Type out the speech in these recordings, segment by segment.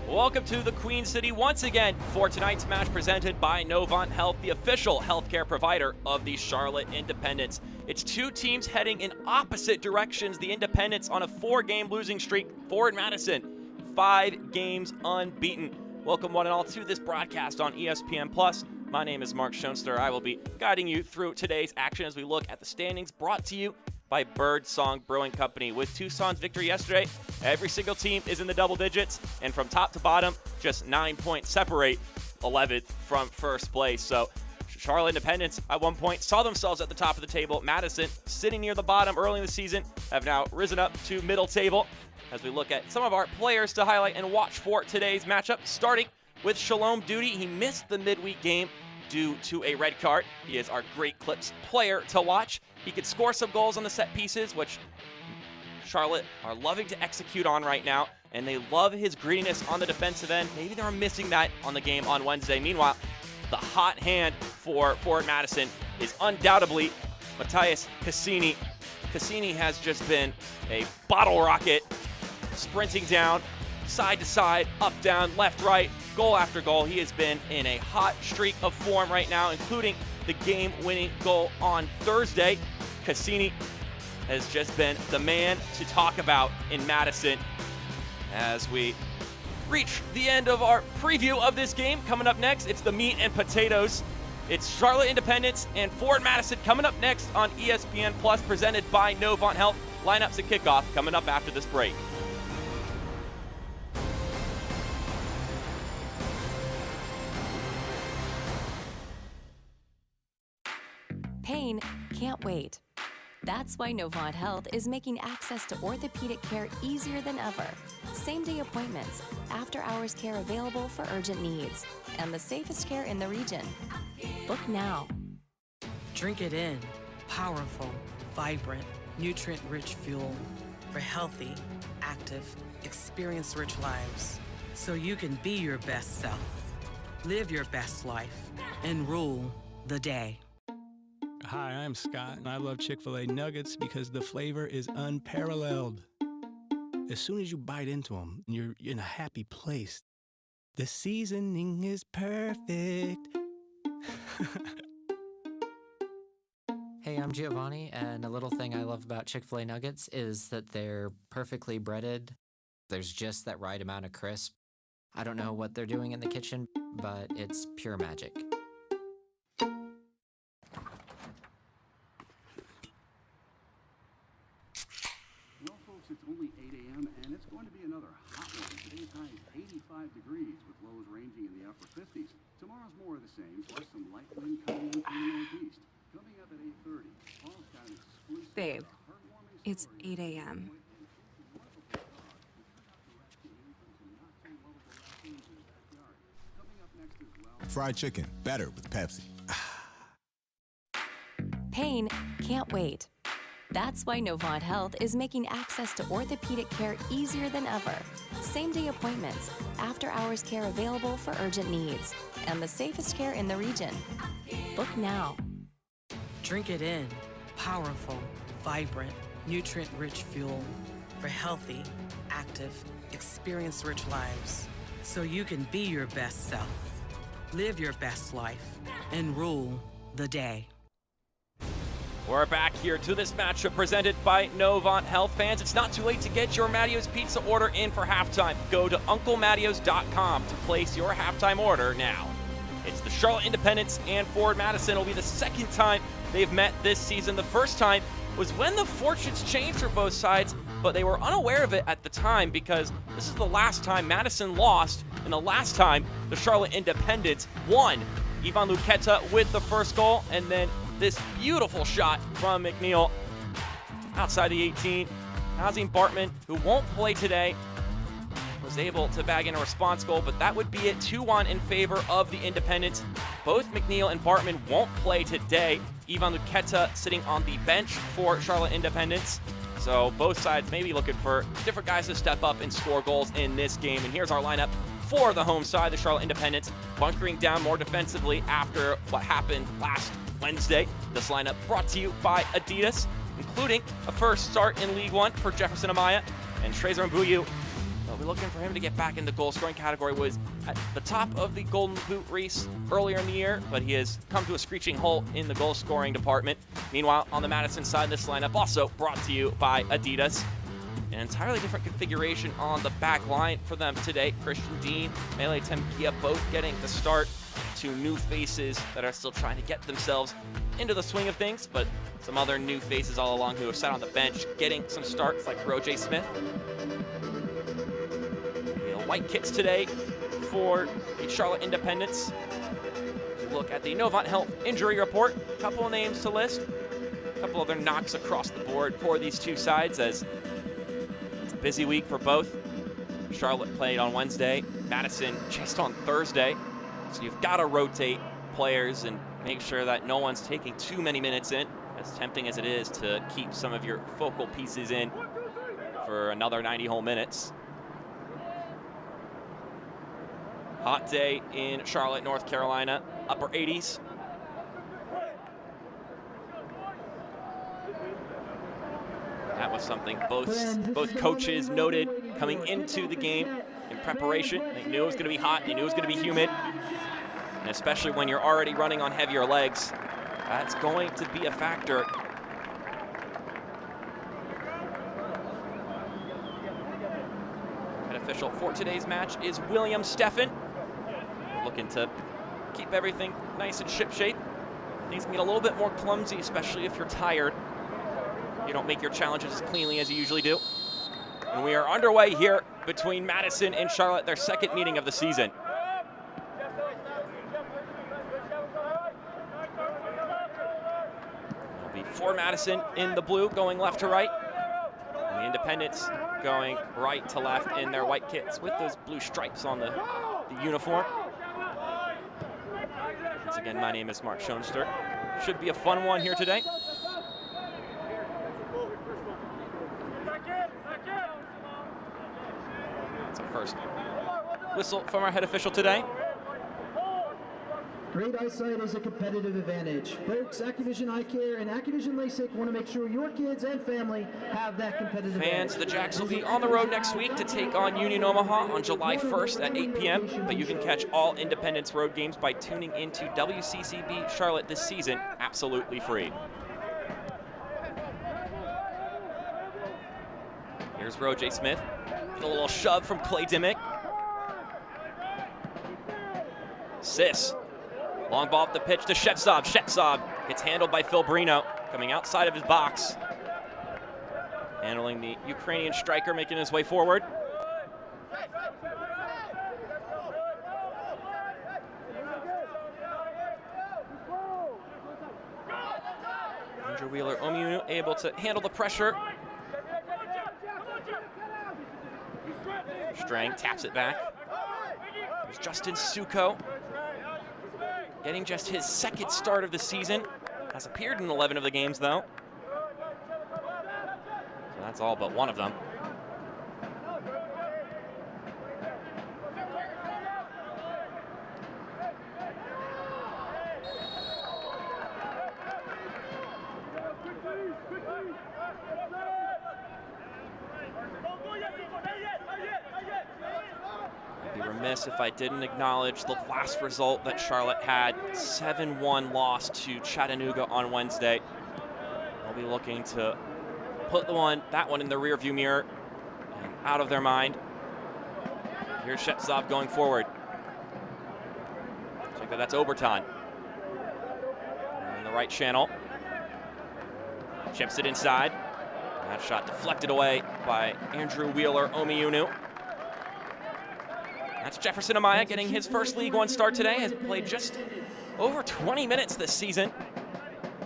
Welcome to the Queen City once again for tonight's match presented by Novant Health, the official healthcare provider of the Charlotte Independents. It's two teams heading in opposite directions. The Independents on a 4-game losing streak. Forward Madison, 5 games unbeaten. Welcome one and all to this broadcast on ESPN+. My name is Mark Schoenster. I will be guiding you through today's action as we look at the standings brought to you by Birdsong Brewing Company. With Tucson's victory yesterday, every single team is in the double digits, and from top to bottom, just 9 points separate 11th from first place. So Charlotte Independents at one point saw themselves at the top of the table. Madison, sitting near the bottom early in the season, have now risen up to middle table. As we look at some of our players to highlight and watch for today's matchup, starting with Shalom Duty. He missed the midweek game due to a red card. He is our Great Clips player to watch. He could score some goals on the set pieces, which Charlotte are loving to execute on right now, and they love his grittiness on the defensive end. Maybe they're missing that on the game on Wednesday. Meanwhile, the hot hand for Fort Madison is undoubtedly Matthias Cassini. Cassini has just been a bottle rocket, sprinting down, side to side, up, down, left, right, goal after goal. He has been in a hot streak of form right now, including the game-winning goal on Thursday. Cassini has just been the man to talk about in Madison. As we reach the end of our preview of this game, coming up next, it's the meat and potatoes. It's Charlotte Independents and Fort Madison coming up next on ESPN+, presented by Novant Health. Lineups and kickoff coming up after this break. Pain can't wait. That's why Novant Health is making access to orthopedic care easier than ever. Same-day appointments, after-hours care available for urgent needs, and the safest care in the region. Book now. Drink it in. Powerful, vibrant, nutrient-rich fuel for healthy, active, experience-rich lives. So you can be your best self, live your best life, and rule the day. Hi, I'm Scott, and I love Chick-fil-A nuggets because the flavor is unparalleled. As soon as you bite into them, you're in a happy place. The seasoning is perfect. Hey, I'm Giovanni, and a little thing I love about Chick-fil-A nuggets is that they're perfectly breaded. There's just that right amount of crisp. I don't know what they're doing in the kitchen, but it's pure magic. Well, folks, it's only 8 a.m. and it's going to be another hot one. Today's high is 85 degrees with lows ranging in the upper 50s. Tomorrow's more of the same, plus some light wind coming in from the northeast. Coming up at 8:30, Paul's got an exclusive Babe, heartwarming it's story. 8 a.m. Fried chicken, better with Pepsi. Pain can't wait. That's why Novant Health is making access to orthopedic care easier than ever. Same-day appointments, after-hours care available for urgent needs, and the safest care in the region. Book now. Drink it in. Powerful, vibrant, nutrient-rich fuel for healthy, active, experience-rich lives. So you can be your best self, live your best life, and rule the day. We're back here to this matchup presented by Novant Health. Fans, it's not too late to get your Matteo's Pizza order in for halftime. Go to UncleMatteos.com to place your halftime order now. It's the Charlotte Independents and Forward Madison. It'll be the second time they've met this season. The first time was when the fortunes changed for both sides, but they were unaware of it at the time because this is the last time Madison lost and the last time the Charlotte Independents won. Ivan Luqueta with the first goal, and then this beautiful shot from McNeil outside the 18. Nazim Bartman, who won't play today, was able to bag in a response goal, but that would be it. 2-1 in favor of the Independents. Both McNeil and Bartman won't play today. Ivan Luqueta sitting on the bench for Charlotte Independents. So both sides maybe looking for different guys to step up and score goals in this game. And here's our lineup for the home side, the Charlotte Independents, bunkering down more defensively after what happened last Wednesday. This lineup brought to you by Adidas, including a first start in League One for Jefferson Amaya and Trezor Mbuyu We're looking for him to get back in the goal-scoring category. Was at the top of the Golden Boot race earlier in the year, but he has come to a screeching halt in the goal-scoring department. Meanwhile, on the Madison side, this lineup also brought to you by Adidas. An entirely different configuration on the back line for them today. Christian Dean, Mele Tempia both getting the start. Two new faces that are still trying to get themselves into the swing of things, but some other new faces all along who have sat on the bench getting some starts, like Roger Smith. White kits today for the Charlotte Independents. Look at the Novant Health injury report. A couple of names to list. A couple other knocks across the board for these two sides, as it's a busy week for both. Charlotte played on Wednesday, Madison just on Thursday. So you've got to rotate players and make sure that no one's taking too many minutes in, as tempting as it is to keep some of your focal pieces in for another 90 whole minutes. Hot day in Charlotte, North Carolina, upper 80s. That was something both coaches noted coming into the game in preparation. They knew it was going to be hot, they knew it was going to be humid, and especially when you're already running on heavier legs, that's going to be a factor. Head official for today's match is William Steffen. Looking to keep everything nice and shipshape. Things can get a little bit more clumsy, especially if you're tired. You don't make your challenges as cleanly as you usually do. And we are underway here between Madison and Charlotte, their second meeting of the season. It'll be for Madison in the blue, going left to right. And the Independents going right to left in their white kits with those blue stripes on the uniform. Once again, my name is Mark Schoenster. Should be a fun one here today. That's our first whistle from our head official today. Great eyesight is a competitive advantage. Folks, Activision Eye Care and Activision LASIK want to make sure your kids and family have that competitive advantage. Fans, the Jacks will be on the road next week to take on Union Omaha on July 1st at 8 p.m., but you can catch all Independence road games by tuning into WCCB Charlotte this season absolutely free. Here's Roger Smith. Get a little shove from Clay Dimmick. Sis. Long ball up the pitch to Shevtsov. Shevtsov gets handled by Phil Brino, coming outside of his box. Handling the Ukrainian striker, making his way forward. Andrew Wheeler-Omiunu able to handle the pressure. Strang taps it back. There's Justin Suko, getting just his second start of the season. Has appeared in 11 of the games, though. So that's all but one of them. I'd be remiss if I didn't acknowledge the last result that Charlotte had, 7-1 loss to Chattanooga on Wednesday. They'll be looking to put that one in the rearview mirror and out of their mind. Here's Shevtsov going forward. Check that, that's Oberton. In the right channel. Chips it inside. That shot deflected away by Andrew Wheeler-Omiunu. That's Jefferson Amaya getting his first League One start today. Has played just over 20 minutes this season.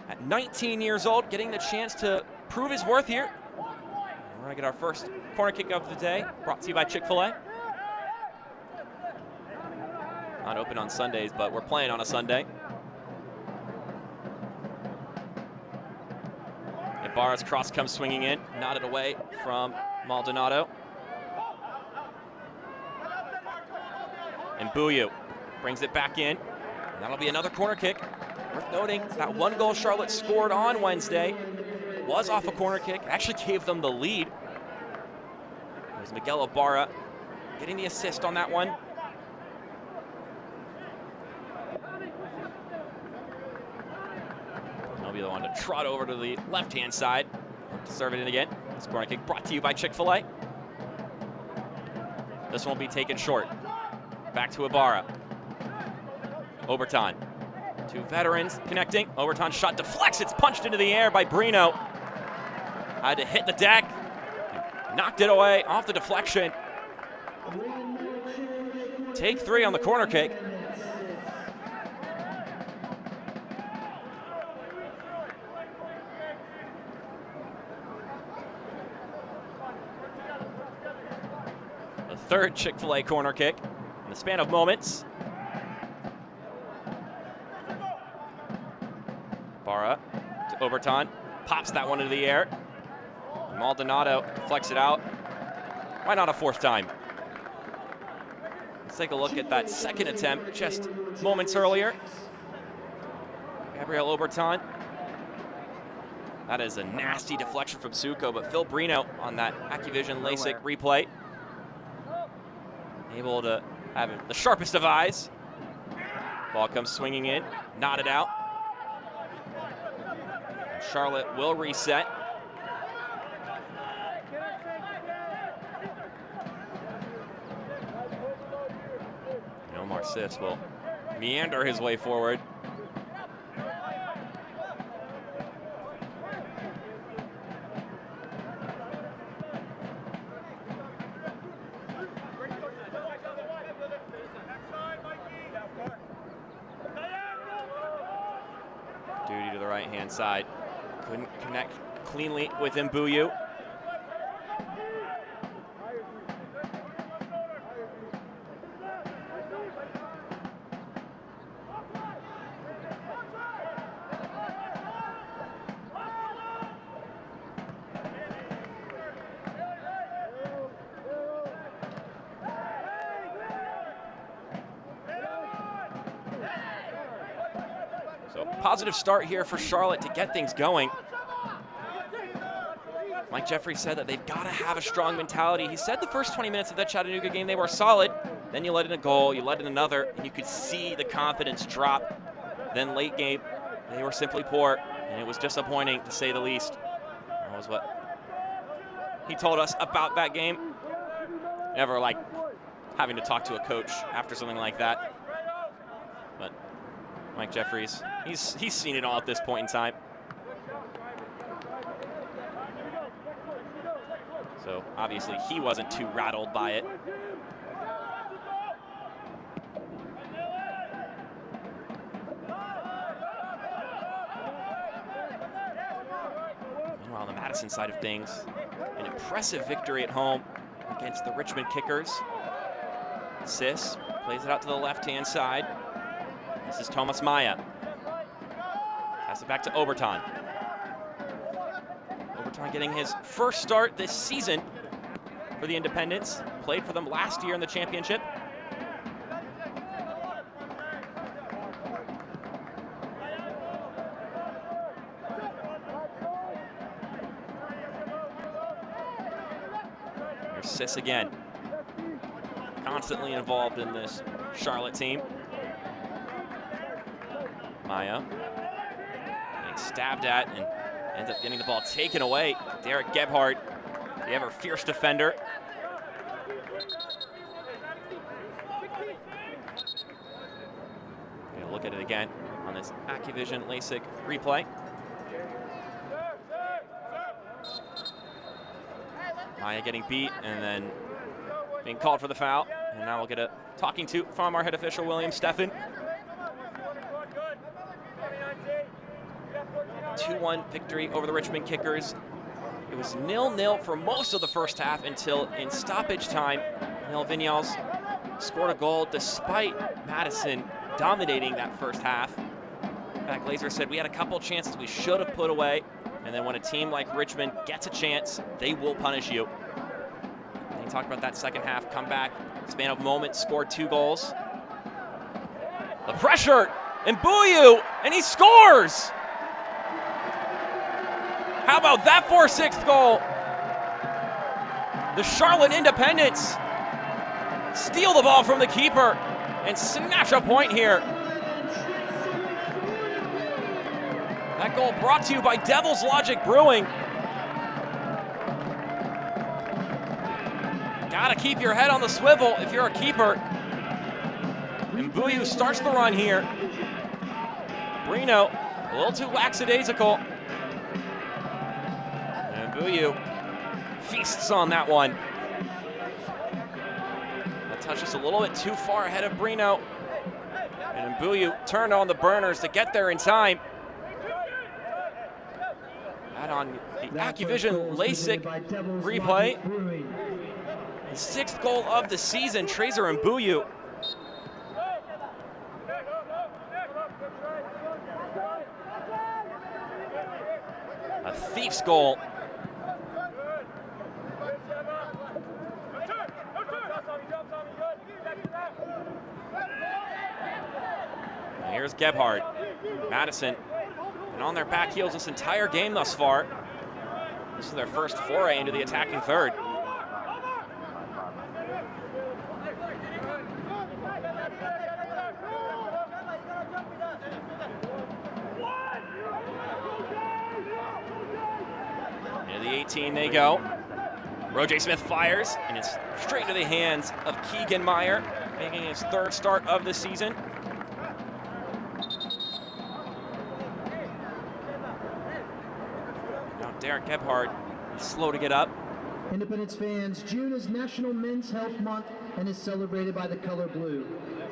At 19 years old, getting the chance to prove his worth here. We're gonna get our first corner kick of the day, brought to you by Chick-fil-A. Not open on Sundays, but we're playing on a Sunday. Ibarra's cross comes swinging in, nodded away from Maldonado. And Buyu brings it back in. And that'll be another corner kick. Worth noting, that one goal Charlotte scored on Wednesday was off a corner kick. Actually gave them the lead. As Miguel Ibarra getting the assist on that one. He'll be the one to trot over to the left-hand side to serve it in again. This corner kick brought to you by Chick-fil-A. This one will be taken short. Back to Ibarra. Oberton. Two veterans connecting. Oberton shot deflects. It's punched into the air by Brino. Had to hit the deck. Knocked it away off the deflection. Take 3 on the corner kick. The third Chick-fil-A corner kick in the span of moments. Barra to Oberton, pops that one into the air. Maldonado deflects it out. Why not a fourth time? Let's take a look at that second attempt just moments earlier. Gabriel Oberton. That is a nasty deflection from Suko, but Phil Brino on that Activision LASIK replay. Able to have the sharpest of eyes. Ball comes swinging in, knotted out. Charlotte will reset. And Omar Sis will meander his way forward. Duty to the right-hand side. Couldn't connect cleanly with Mbuyu. So positive start here for Charlotte to get things going. Mike Jeffrey said that they've got to have a strong mentality. He said the first 20 minutes of that Chattanooga game, they were solid. Then you let in a goal, you let in another, and you could see the confidence drop. Then late game, they were simply poor, and it was disappointing to say the least. That was what he told us about that game. Never like having to talk to a coach after something like that. But Mike Jeffries, he's seen it all at this point in time. So obviously he wasn't too rattled by it. Meanwhile, on the Madison side of things, an impressive victory at home against the Richmond Kickers. Sis plays it out to the left-hand side. This is Thomas Maya. Pass it back to Oberton. Oberton getting his first start this season for the Independents. Played for them last year in the championship. Here's Sis again. Constantly involved in this Charlotte team. Maya getting stabbed at and ends up getting the ball taken away. Derek Gebhardt, the ever fierce defender. Gonna look at it again on this Activision LASIK replay. Maya getting beat and then being called for the foul. And now we'll get a talking to from our head official, William Steffen. 2-1 victory over the Richmond Kickers. It was 0-0 for most of the first half until in stoppage time, Neil Vinyals scored a goal despite Madison dominating that first half. In fact, Glazer said we had a couple chances we should have put away, and then when a team like Richmond gets a chance, they will punish you. And he talked about that second half comeback, span of moments, scored 2 goals. The pressure, Mbuyu, and he scores! How about that for a 6th goal? The Charlotte Independents steal the ball from the keeper and snatch a point here. That goal brought to you by Devil's Logic Brewing. Gotta keep your head on the swivel if you're a keeper. And Mbuyu starts the run here. Brino, a little too lackadaisical. And Mbuyu feasts on that one. That touch is a little bit too far ahead of Brino. And Mbuyu turned on the burners to get there in time. That on the AccuVision LASIK replay. The 6th goal of the season, Trazer Mbuyu. A thief's goal. And here's Gebhardt. Madison been on their back heels this entire game thus far. This is their first foray into the attacking third. Into the 18 they go. Roger Smith fires, and it's straight into the hands of Keegan Meyer, making his 3rd start of the season. Now Derek Gebhardt is slow to get up. Independence fans, June is National Men's Health Month and is celebrated by the color blue.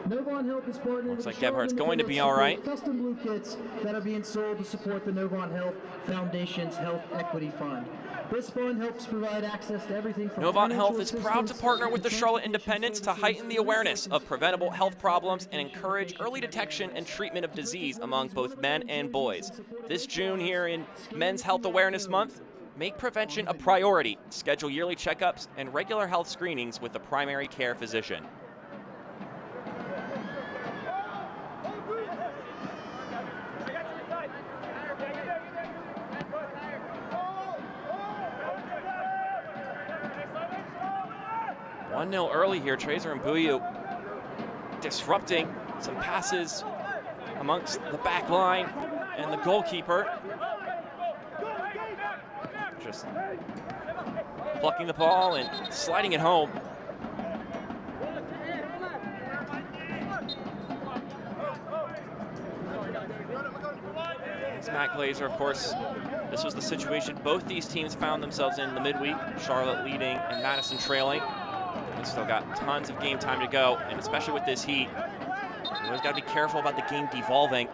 Novant Health is partnered Looks with like Gebhardt's going to be all right. Custom blue kits that are being sold to support the Novant Health Foundation's Health Equity Fund. This fund helps provide access to everything from Novant Health is financial proud to assistance partner with the to Charlotte transportation Independents to services heighten the and awareness services. of preventable health problems and encourage early detection and treatment of disease among both men and boys. This June here in Men's Health Awareness Month, make prevention a priority. Schedule yearly checkups and regular health screenings with a primary care physician. One 0 early here, Trazer Mbuyu disrupting some passes amongst the back line and the goalkeeper. Just plucking the ball and sliding it home. It's Matt Glazer, of course. This was the situation both these teams found themselves in the midweek. Charlotte leading and Madison trailing. We've still got tons of game time to go, and especially with this heat, you always got to be careful about the game devolving.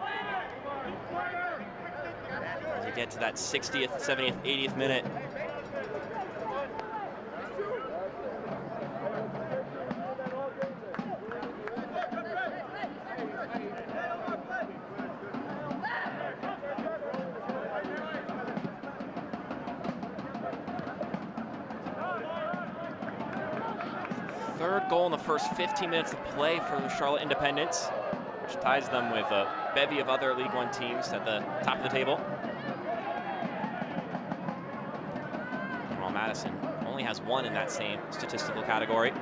As you get to that 60th, 70th, 80th minute. Third goal in the first 15 minutes of play for the Charlotte Independents, which ties them with a bevy of other League One teams at the top of the table. While Madison only has one in that same statistical category.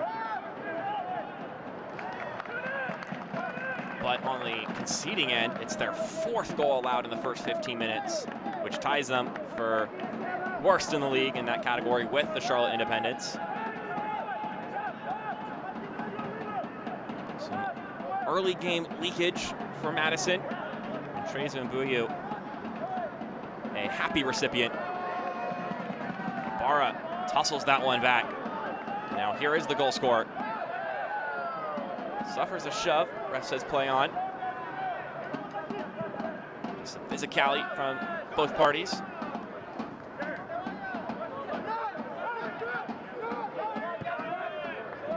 But on the conceding end, it's their 4th goal allowed in the first 15 minutes, which ties them for worst in the league in that category with the Charlotte Independents. Early game leakage for Madison. Trazer Mbuyu, a happy recipient. Barra tussles that one back. Now here is the goal scorer. Suffers a shove, ref says play on. Some physicality from both parties.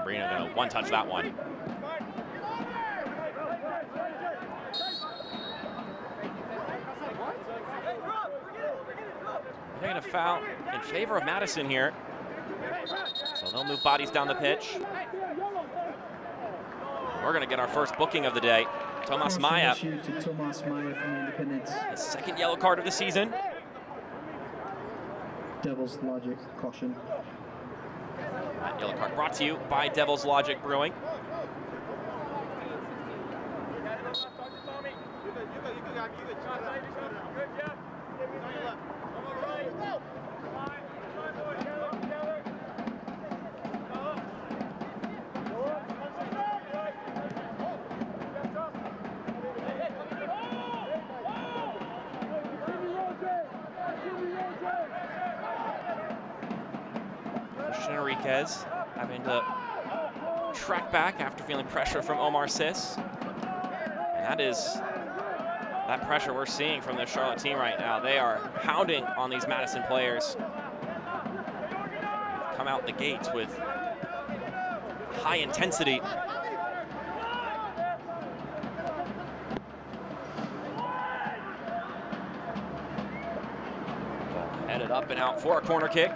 Brino gonna one-touch that one. They're going to foul in favor of Madison here. So they'll move bodies down the pitch. We're going to get our first booking of the day. Tomas Maya. His 2nd yellow card of the season. Devil's Logic, caution. That yellow card brought to you by Devil's Logic Brewing. Enriquez having to track back after feeling pressure from Omar Sis. And that pressure we're seeing from the Charlotte team right now. They are hounding on these Madison players. They've come out the gates with high intensity. Headed up and out for a corner kick.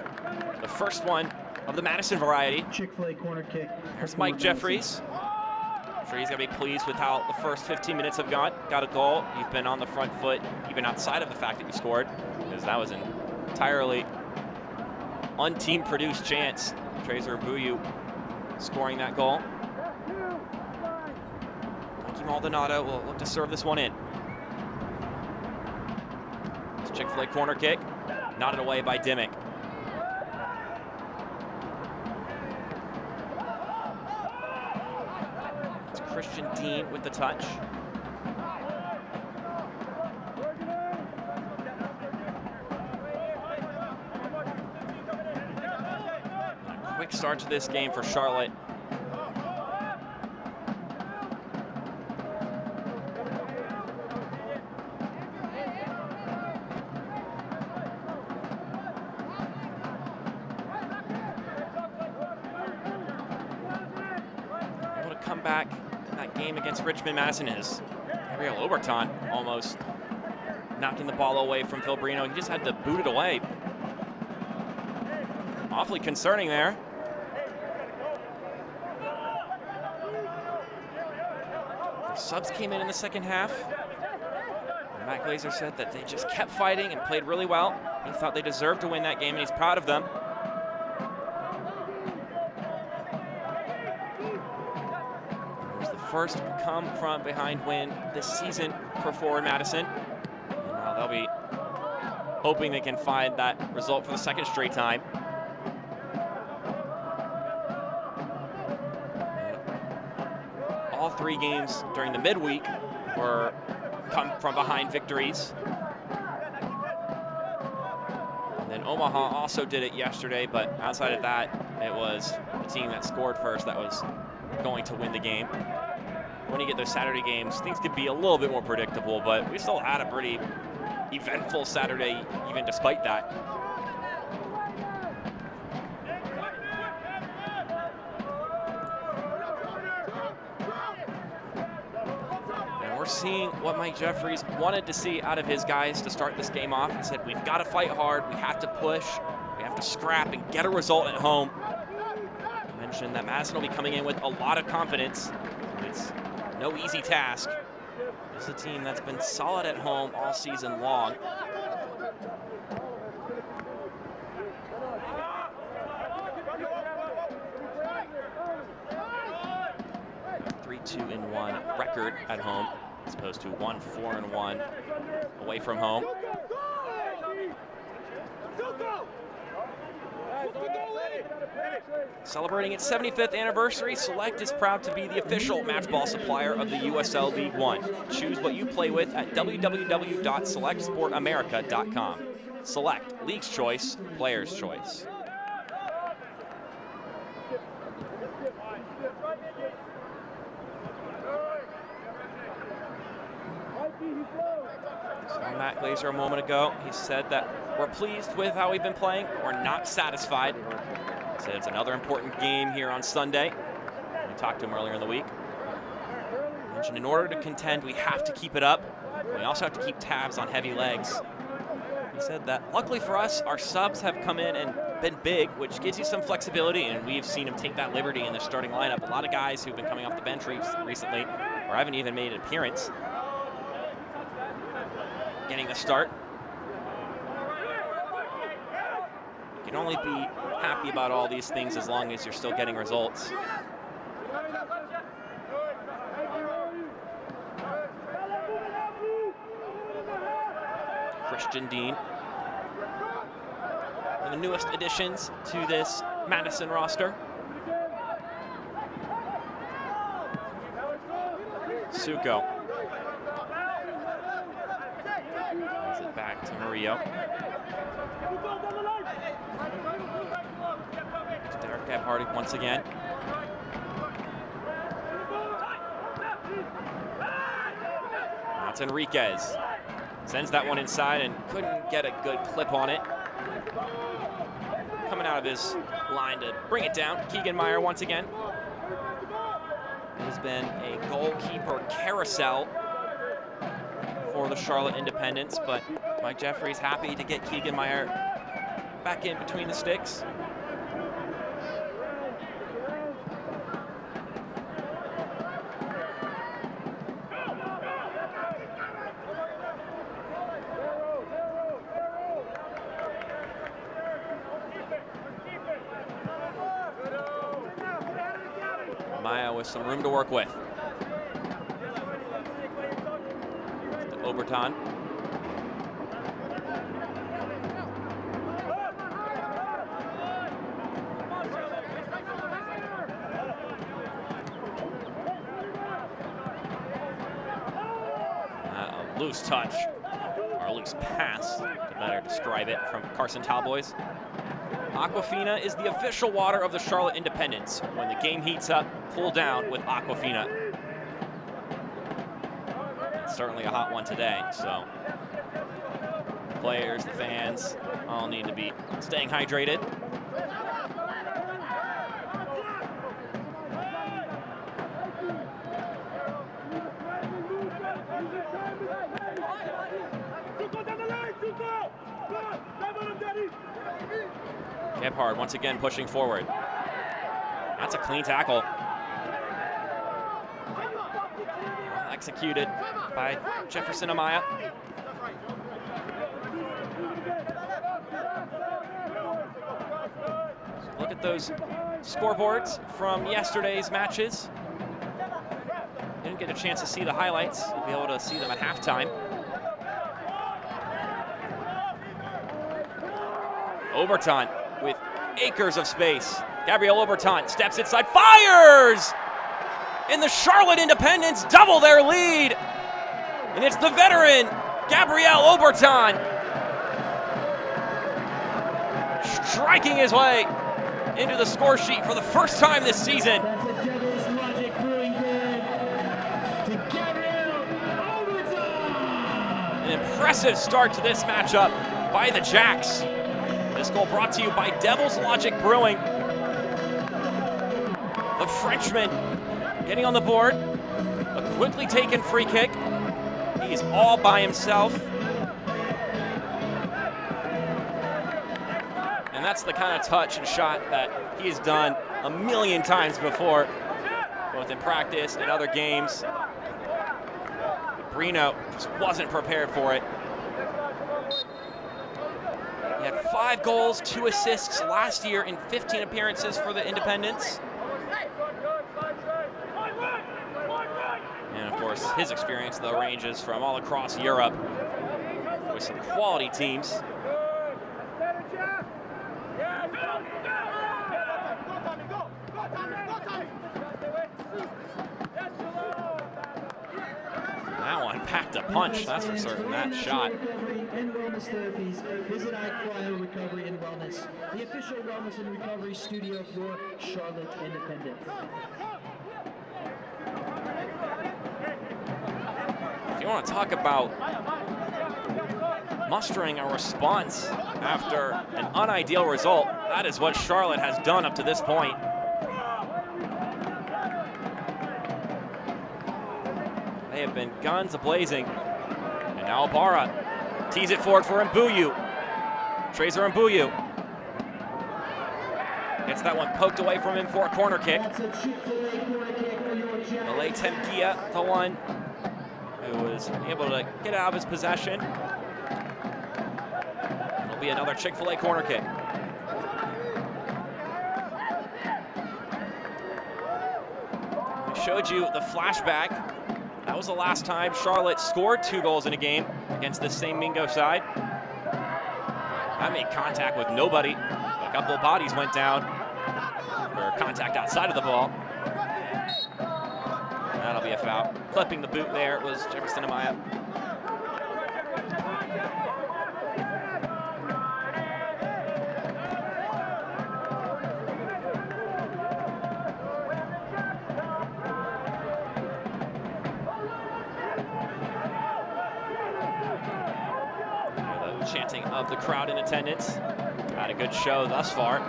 The first one of the Madison variety. Chick-fil-A corner kick. There's Mike Jeffries. I'm sure he's gonna be pleased with how the first 15 minutes have gone. Got a goal. You've been on the front foot, even outside of the fact that you scored, because that was an entirely un-team produced chance. Trazer Buyu scoring that goal. Mikey Maldonado will look to serve this one in. It's Chick-fil-A corner kick, nodded away by Dimmick. Christian Dean with the touch. A quick start to this game for Charlotte. Able to come back. That game against Richmond Madison is Gabriel Oberton almost knocking the ball away from Phil Brino. He just had to boot it away. Awfully concerning there. The subs came in the second half. And Matt Glazer said that they just kept fighting and played really well. He thought they deserved to win that game, and he's proud of them. First come from behind win this season for forward Madison. And now they'll be hoping they can find that result for the second straight time. All three games during the midweek were come from behind victories. And then Omaha also did it yesterday, but outside of that, it was the team that scored first that was going to win the game. When you get those Saturday games, things could be a little bit more predictable, but we still had a pretty eventful Saturday, even despite that. And we're seeing what Mike Jeffries wanted to see out of his guys to start this game off. He said, we've got to fight hard, we have to push, we have to scrap and get a result at home. I mentioned that Madison will be coming in with a lot of confidence. It's no easy task. This is a team that's been solid at home all season long. A 3-2-1 record at home, as opposed to 1-4-1 away from home. Celebrating its 75th anniversary, Select is proud to be the official matchball supplier of the USL League One. Choose what you play with at www.selectsportamerica.com. Select, League's choice, player's choice. So Matt Glazer a moment ago, he said that we're pleased with how we've been playing, but we're not satisfied. He said it's another important game here on Sunday. We talked to him earlier in the week. He mentioned in order to contend, we have to keep it up. We also have to keep tabs on heavy legs. He said that luckily for us, our subs have come in and been big, which gives you some flexibility, and we've seen him take that liberty in the starting lineup. A lot of guys who've been coming off the bench recently, or haven't even made an appearance, getting the start. You can only be happy about all these things as long as you're still getting results. Christian Dean, one of the newest additions to this Madison roster. Suko. Brings it back to Murillo. It's Derek Gebhardt once again. That's Enriquez. Sends that one inside and couldn't get a good clip on it. Coming out of his line to bring it down. Keegan Meyer once again. It has been a goalkeeper carousel for the Charlotte Independents, but Mike Jeffrey's happy to get Keegan Meyer back in between the sticks. Maya with some room to work with. Oberton. A loose touch, or a loose pass, to better describe it, from Carson Talboys. Aquafina is the official water of the Charlotte Independents. When the game heats up, pull down with Aquafina. It's certainly a hot one today, so players, the fans, all need to be staying hydrated. Gebhardt once again pushing forward. That's a clean tackle. Well executed by Jefferson Amaya. So look at those scoreboards from yesterday's matches. Didn't get a chance to see the highlights. You'll be able to see them at halftime. Oberton with acres of space. Gabriel Oberton steps inside, fires! And the Charlotte Independents double their lead. And it's the veteran, Gabriel Oberton, striking his way into the score sheet for the first time this season. That's a Devil's Logic brewing good to Gabriel Oberton. An impressive start to this matchup by the Jacks. This goal brought to you by Devil's Logic Brewing. The Frenchman getting on the board. A quickly taken free kick. He's all by himself. And that's the kind of touch and shot that he's done a million times before, both in practice and other games. Brino just wasn't prepared for it. He had 5 goals, 2 assists last year in 15 appearances for the Independents. And of course, his experience though ranges from all across Europe with some quality teams. That one packed a punch, that's for certain, that shot. And wellness therapies. Visit iCryo Recovery and Wellness, the official wellness and recovery studio for Charlotte Independents. If you want to talk about mustering a response after an unideal result, that is what Charlotte has done up to this point. They have been guns a-blazing. And now Barra tees it forward for Mbuyu. Trezer Mbuyu gets that one poked away from him for a corner kick. Malay Temkia, the one who was able to get out of his possession. It'll be another Chick-fil-A corner kick. I showed you the flashback. That was the last time Charlotte scored 2 goals in a game against this same Mingo side. I made contact with nobody. A couple of bodies went down for contact outside of the ball. That'll be a foul. Clipping the boot there was Jefferson Amaya. The chanting of the crowd in attendance. Had a good show thus far.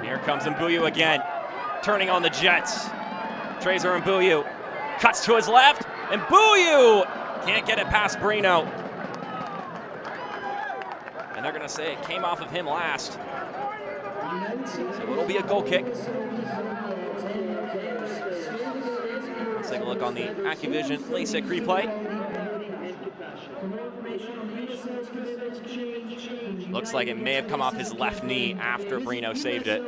Here comes Mbuyu again, turning on the Jets. Trezor Mbuyu cuts to his left, and Mbuyu can't get it past Brino. And they're gonna say it came off of him last. So it'll be a goal kick. Let's take a look on the Activision LASIK replay. Looks like it may have come off his left knee after Brino saved it.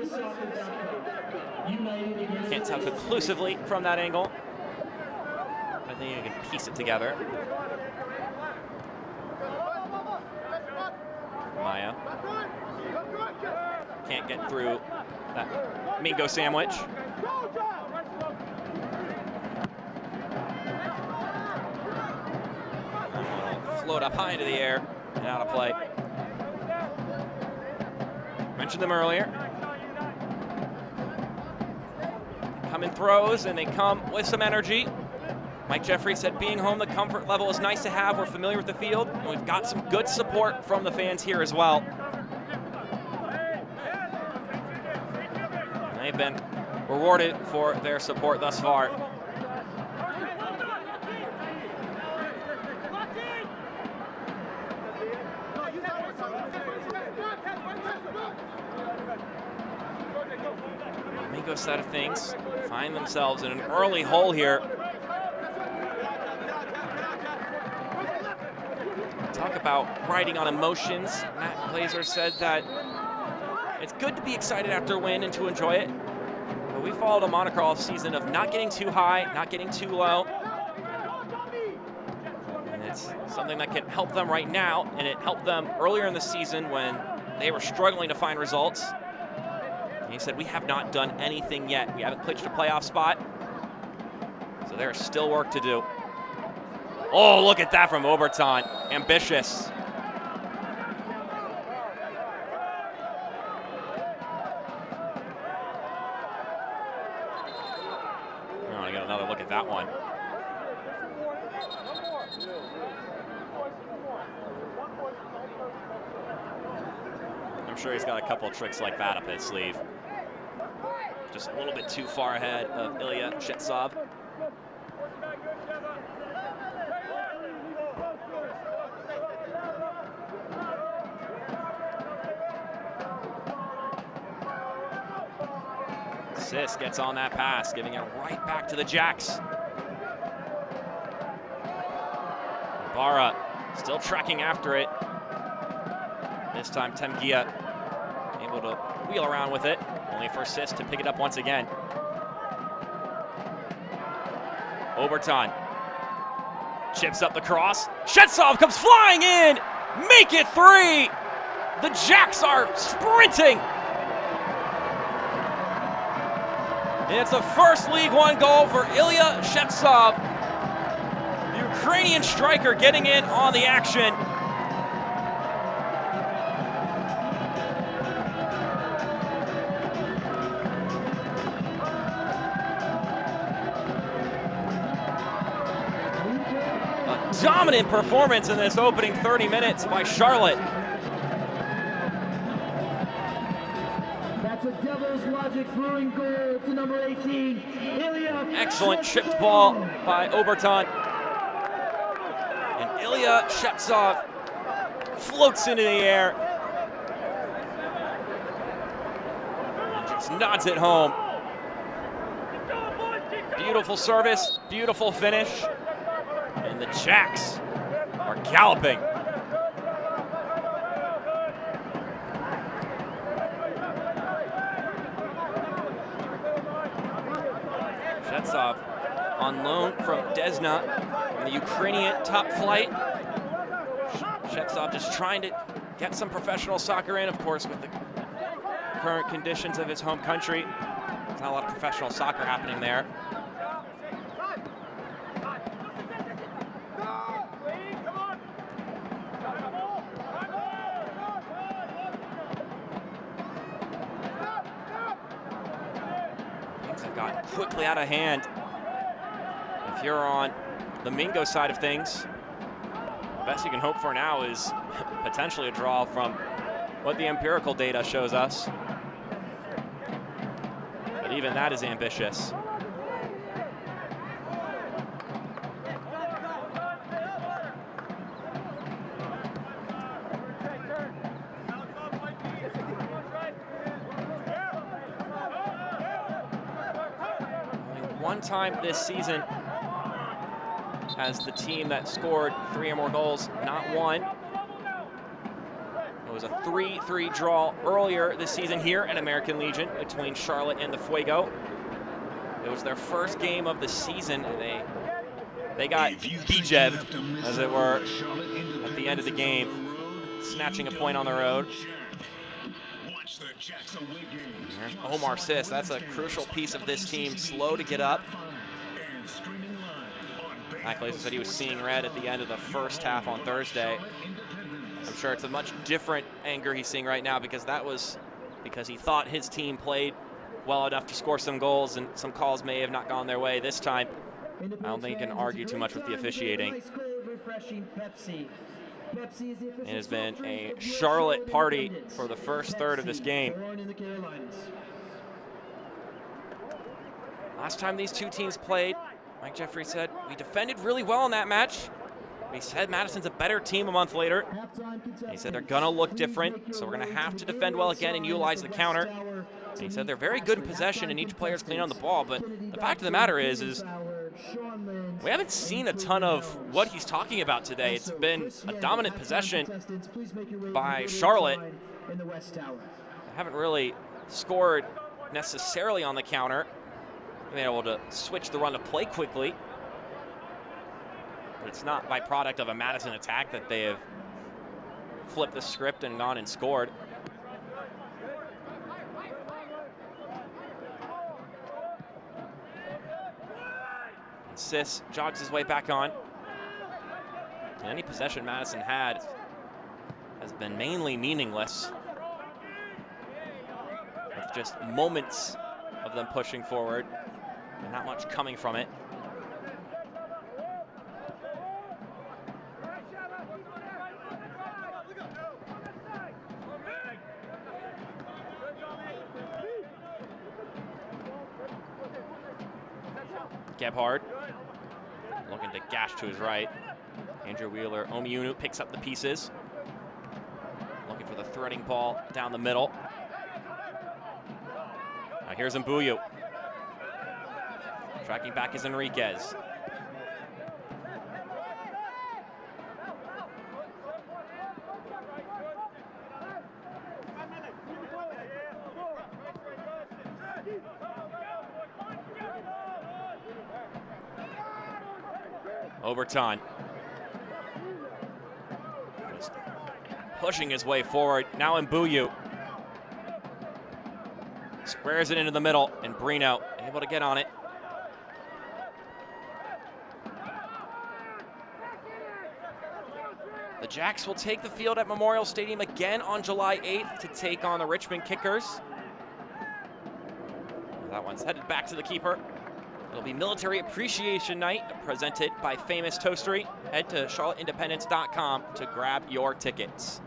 Can't tell conclusively from that angle. I think you can piece it together. Maya can't get through that Mingo sandwich. Float up high into the air and out of play. Mentioned them earlier. Come in throws, and they come with some energy. Mike Jeffrey said being home, the comfort level is nice to have. We're familiar with the field, and we've got some good support from the fans here as well. And they've been rewarded for their support thus far. Mingo side of things find themselves in an early hole here. Talk about riding on emotions. Matt Glazer said that it's good to be excited after a win and to enjoy it. But we followed a moniker all season of not getting too high, not getting too low. And it's something that can help them right now, and it helped them earlier in the season when they were struggling to find results. And he said, we have not done anything yet. We haven't clinched a playoff spot. So there's still work to do. Oh, look at that from Oberton. Ambitious. Oh, I got another look at that one. I'm sure he's got a couple of tricks like that up his sleeve. Just a little bit too far ahead of Ilya Shetsov. Sis gets on that pass, giving it right back to the Jacks. Barra still tracking after it. This time Temgia able to wheel around with it, only for Sis to pick it up once again. Oberton chips up the cross. Shetsov comes flying in, make it 3. The Jacks are sprinting. And it's the first League One goal for Ilya Shetsov. The Ukrainian striker getting in on the action. A dominant performance in this opening 30 minutes by Charlotte. That's a Devil's Logic Brewing goal to number 18, Ilya. Excellent chipped ball by Oberton. And Ilya Shetsov floats into the air. And just nods it home. Beautiful service, beautiful finish. And the Jacks are galloping. Shevtsov on loan from Desna, from the Ukrainian top flight. Shevtsov just trying to get some professional soccer in, of course, with the current conditions of his home country. There's not a lot of professional soccer happening there. Things have gotten quickly out of hand. If you're on the Mingo side of things, the best you can hope for now is potentially a draw from what the empirical data shows us. But even that is ambitious. Only one time this season as the team that scored 3 or more goals, not one. It was a 3-3 draw earlier this season here at American Legion between Charlotte and the Fuego. It was their first game of the season, and they got Bijev, as it were, at the end of the game, snatching a point on the road. There's Omar Sis. That's a crucial piece of this team, slow to get up. Accolades said he was seeing red at the end of the first half on Thursday. I'm sure it's a much different anger he's seeing right now, because that was because he thought his team played well enough to score some goals, and some calls may have not gone their way this time. I don't think you can argue too much with the officiating. It has been a Charlotte party for the first third of this game. Last time these two teams played, Mike Jeffrey said, we defended really well in that match. He said Madison's a better team a month later. He said they're gonna look different, so we're gonna have to defend well again and utilize the counter. And he said they're very good in possession and each player's clean on the ball, but the fact of the matter is we haven't seen a ton of what he's talking about today. It's been a dominant possession by Charlotte. They haven't really scored necessarily on the counter. Been able to switch the run to play quickly. But it's not by product of a Madison attack that they have flipped the script and gone and scored. And Sis jogs his way back on. And any possession Madison had has been mainly meaningless, with just moments of them pushing forward and not much coming from it. Gebhard looking to gash to his right. Andrew Wheeler, Omiunu picks up the pieces. Looking for the threading ball down the middle. Now here's Mbuyu. Tracking back is Enriquez. Oberton. Just pushing his way forward. Now Mbuyu. Squares it into the middle, and Brino able to get on it. The Jacks will take the field at Memorial Stadium again on July 8th to take on the Richmond Kickers. That one's headed back to the keeper. It'll be Military Appreciation Night presented by Famous Toastery. Head to charlotteindependence.com to grab your tickets.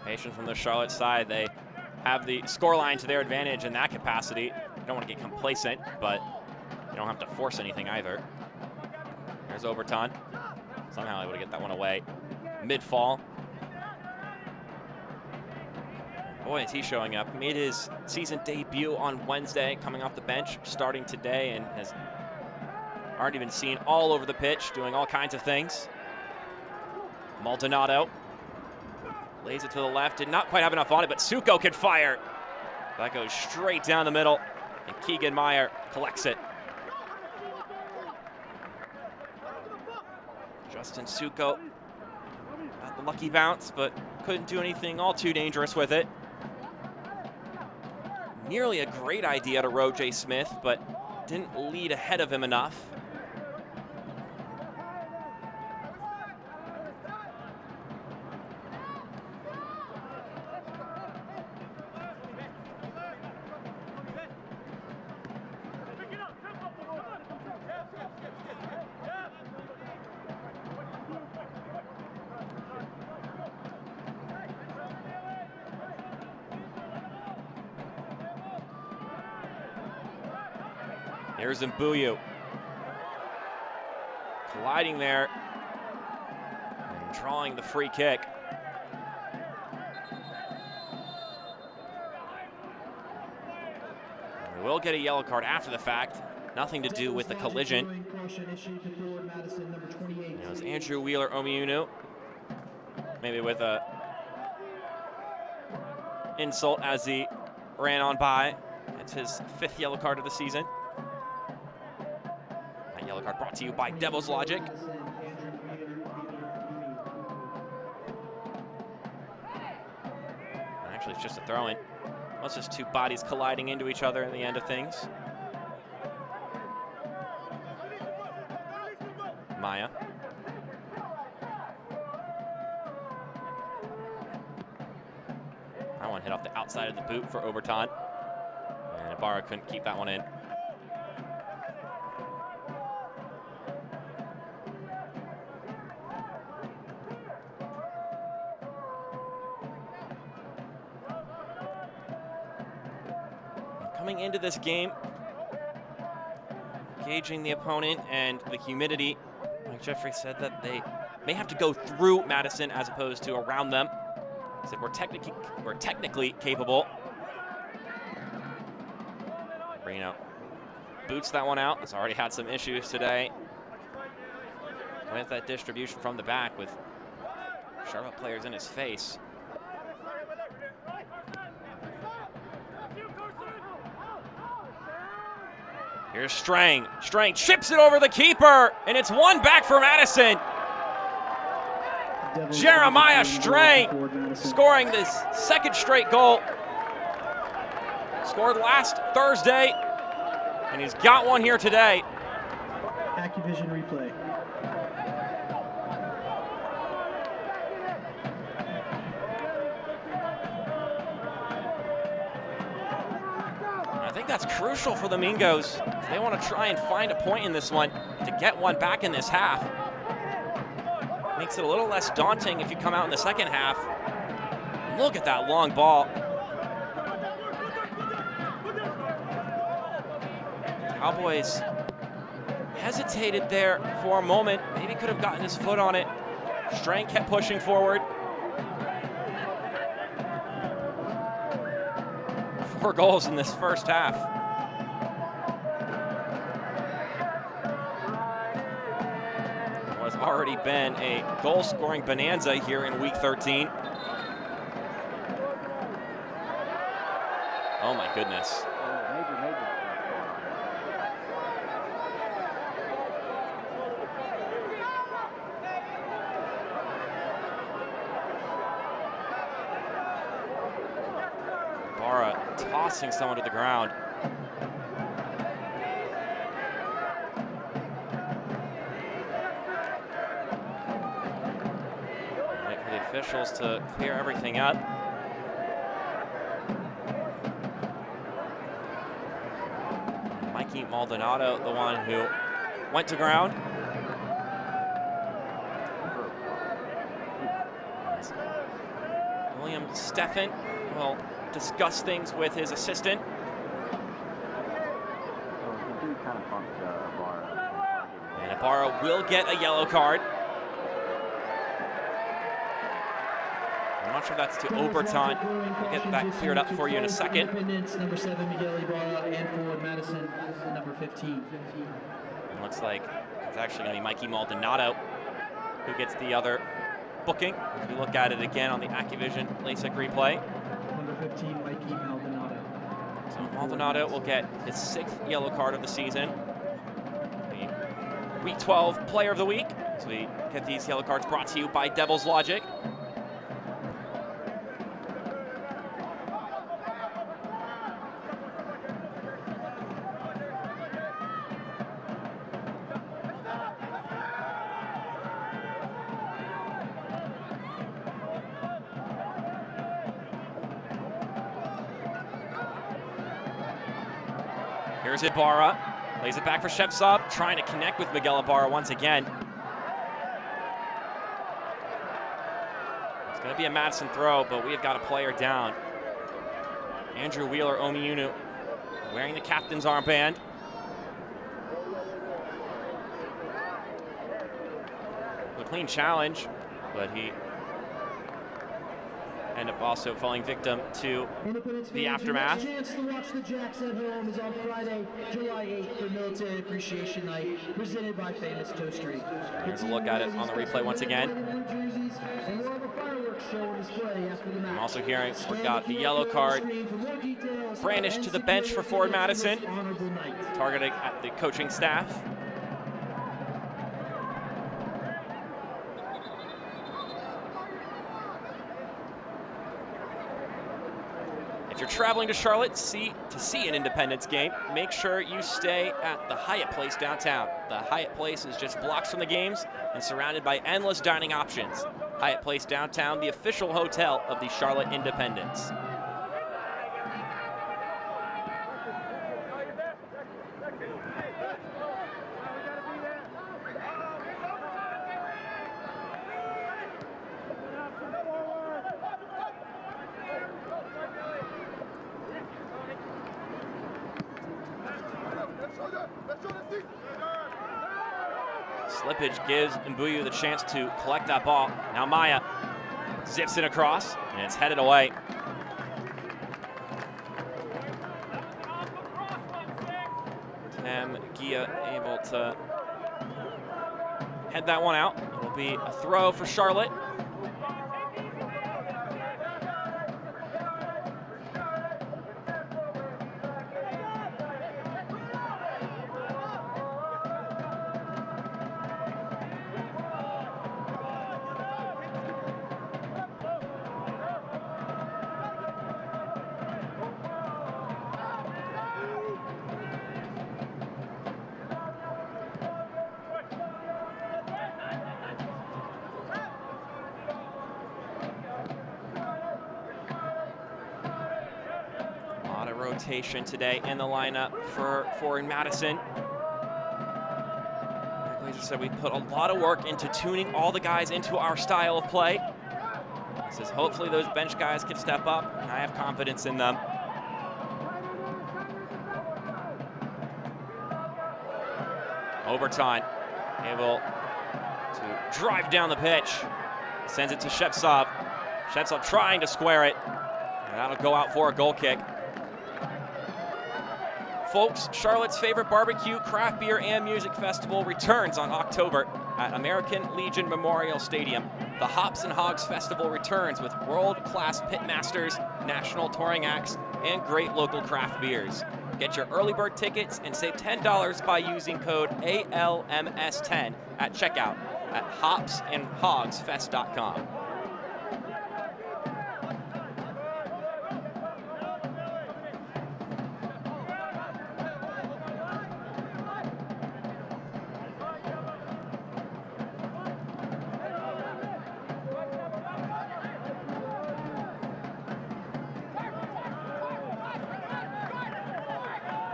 Patience from the Charlotte side. They have the scoreline to their advantage in that capacity. You don't want to get complacent, but you don't have to force anything either. There's Oberton. Somehow able to get that one away. Mid-fall. Boy, is he showing up. Made his season debut on Wednesday, coming off the bench, starting today, and has already been seen all over the pitch, doing all kinds of things. Maldonado lays it to the left. Did not quite have enough on it, but Suko can fire. That goes straight down the middle, and Keegan Meyer collects it. Justin Suko got the lucky bounce, but couldn't do anything all too dangerous with it. Nearly a great idea to Roe Smith, but didn't lead ahead of him enough. Here's Mbuyu. Colliding there and drawing the free kick. We will get a yellow card after the fact. Nothing to do with the collision. It was Andrew Wheeler-Omiunu. Maybe with a insult as he ran on by. It's his 5th yellow card of the season. That yellow card brought to you by Devil's Logic. Actually, it's just a throw-in. Well, it's just two bodies colliding into each other in the end of things. Maya. That one hit off the outside of the boot for Oberton. And Ibarra couldn't keep that one in. Coming into this game, gauging the opponent and the humidity, Mike Jeffrey said that they may have to go through Madison as opposed to around them. He said we're technically capable. Reno boots that one out. Has already had some issues today with that distribution from the back with Charlotte players in his face. Here's Strang. Strang chips it over the keeper, and it's one back for Madison. Jeremiah Strang scoring this 2nd straight goal. Scored last Thursday, and he's got one here today. Activision replay. I think that's crucial for the Mingos. If they want to try and find a point in this one to get one back in this half. Makes it a little less daunting if you come out in the second half. Look at that long ball. Cowboys hesitated there for a moment. Maybe could have gotten his foot on it. Strang kept pushing forward. 4 goals in this first half. What's already been a goal-scoring bonanza here in Week 13. Oh my goodness. Barra tossing someone to the ground. Wait for the officials to clear everything up. Mikey Maldonado, the one who went to ground. William Steffen will discuss things with his assistant. And Ibarra will get a yellow card. I'm not sure if that's to Oberton. We'll get that cleared up for you in a second. Number 7, Miguel Ibarra, and for Madison, number 15. It looks like it's actually going to be Mikey Maldonado who gets the other booking. As we look at it again on the Activision LASIK replay. Number 15, Mikey Maldonado. So Maldonado will get his 6th yellow card of the season. The Week 12 Player of the Week. As we get these yellow cards brought to you by Devil's Logic. Here's Ibarra, lays it back for Shepsov, trying to connect with Miguel Ibarra once again. It's going to be a Madison throw, but we have got a player down. Andrew Wheeler-Omiunu wearing the captain's armband. A clean challenge, but he ended up also falling victim to the aftermath. The chance to watch the Jacks at home is on Friday, July 8th for Military Appreciation Night, presented by Famous Toastery. Here's a look at it on the replay once again. I'm also hearing we got the yellow card brandished to the bench for Ford Madison, targeting at the coaching staff. If you're traveling to Charlotte to see an Independence game, make sure you stay at the Hyatt Place downtown. The Hyatt Place is just blocks from the games and surrounded by endless dining options. Hyatt Place downtown, the official hotel of the Charlotte Independence. Slippage gives Mbuyu the chance to collect that ball. Now Maya zips it across, and it's headed away. Gia able to head that one out. It'll be a throw for Charlotte. Rotation today in the lineup for Madison. Like I said, we put a lot of work into tuning all the guys into our style of play. He says hopefully those bench guys can step up, and I have confidence in them. Oberton able to drive down the pitch. Sends it to Shepsov. Shepsov trying to square it, and that'll go out for a goal kick. Folks, Charlotte's favorite barbecue, craft beer, and music festival returns on October at American Legion Memorial Stadium. The Hops and Hogs Festival returns with world-class pitmasters, national touring acts, and great local craft beers. Get your early bird tickets and save $10 by using code ALMS10 at checkout at hopsandhogsfest.com.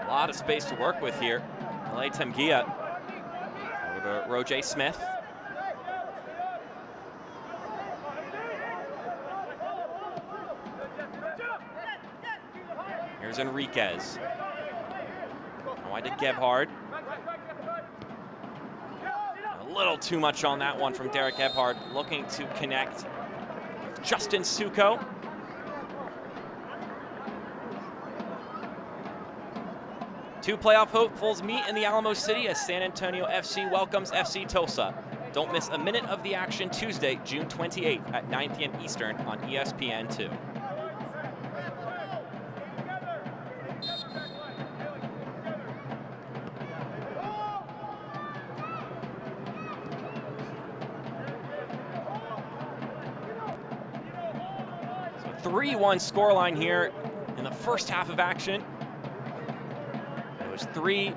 A lot of space to work with here. LA Temgia over to Roger Smith. Here's Enriquez. Wide to Gebhard. A little too much on that one from Derek Gebhard, looking to connect with Justin Suko. Two playoff hopefuls meet in the Alamo City as San Antonio FC welcomes FC Tulsa. Don't miss a minute of the action Tuesday, June 28th at 9 p.m. Eastern on ESPN2. So 3-1 scoreline here in the first half of action. It was 3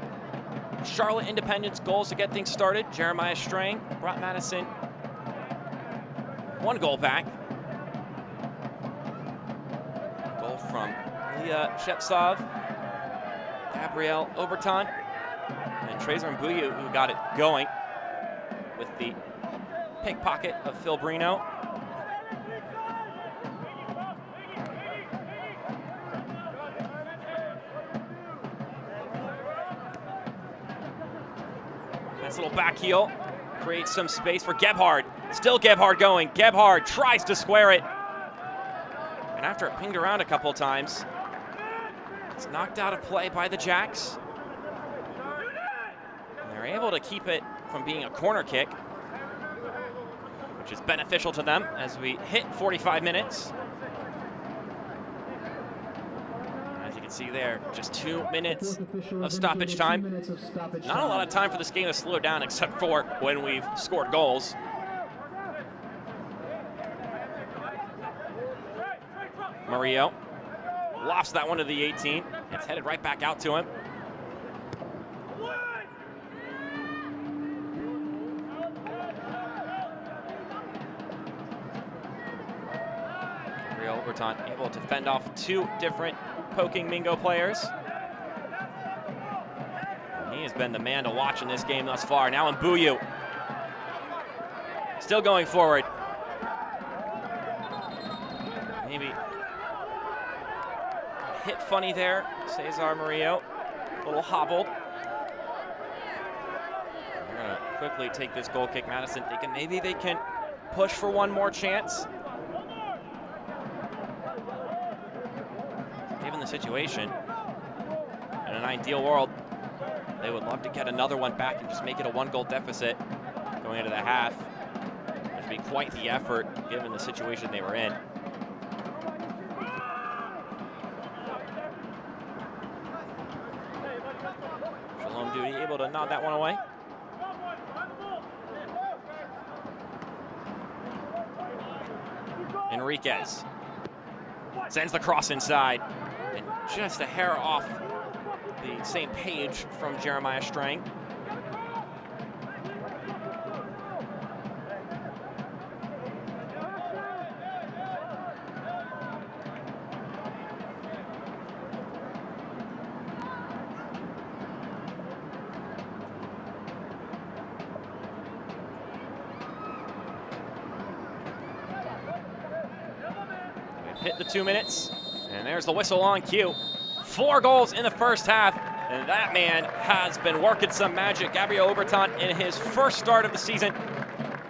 Charlotte Independence goals to get things started. Jeremiah Strang brought Madison 1 goal back. Goal from Leah Shepsov, Gabrielle Oberton, and Trezor Mbuyu, who got it going with the pickpocket of Phil Brino. Nice little back heel, creates some space for Gebhard. Still Gebhard going. Gebhard tries to square it. And after it pinged around a couple times, it's knocked out of play by the Jacks. And they're able to keep it from being a corner kick, which is beneficial to them as we hit 45 minutes. See there, just 2 minutes of stoppage time. Not a lot of time for this game to slow down except for when we've scored goals. Murillo lofts that one to the 18. It's headed right back out to him. Gabriel Oberton able to fend off 2 different poking Mingo players. He has been the man to watch in this game thus far. Now Mbuyu. Still going forward. Maybe hit funny there. Cesar Murillo. A little hobbled. We're going to quickly take this goal kick. Madison thinking maybe they can push for one more chance. Given the situation, in an ideal world, they would love to get another one back and just make it a 1-goal deficit going into the half. It would be quite the effort given the situation they were in. Shalom Duty able to nod that one away. Enriquez sends the cross inside. And just a hair off the same page from Jeremiah Strang. We've hit the 2 minutes. And there's the whistle on cue. 4 goals in the first half, and that man has been working some magic. Gabriel Oberton in his first start of the season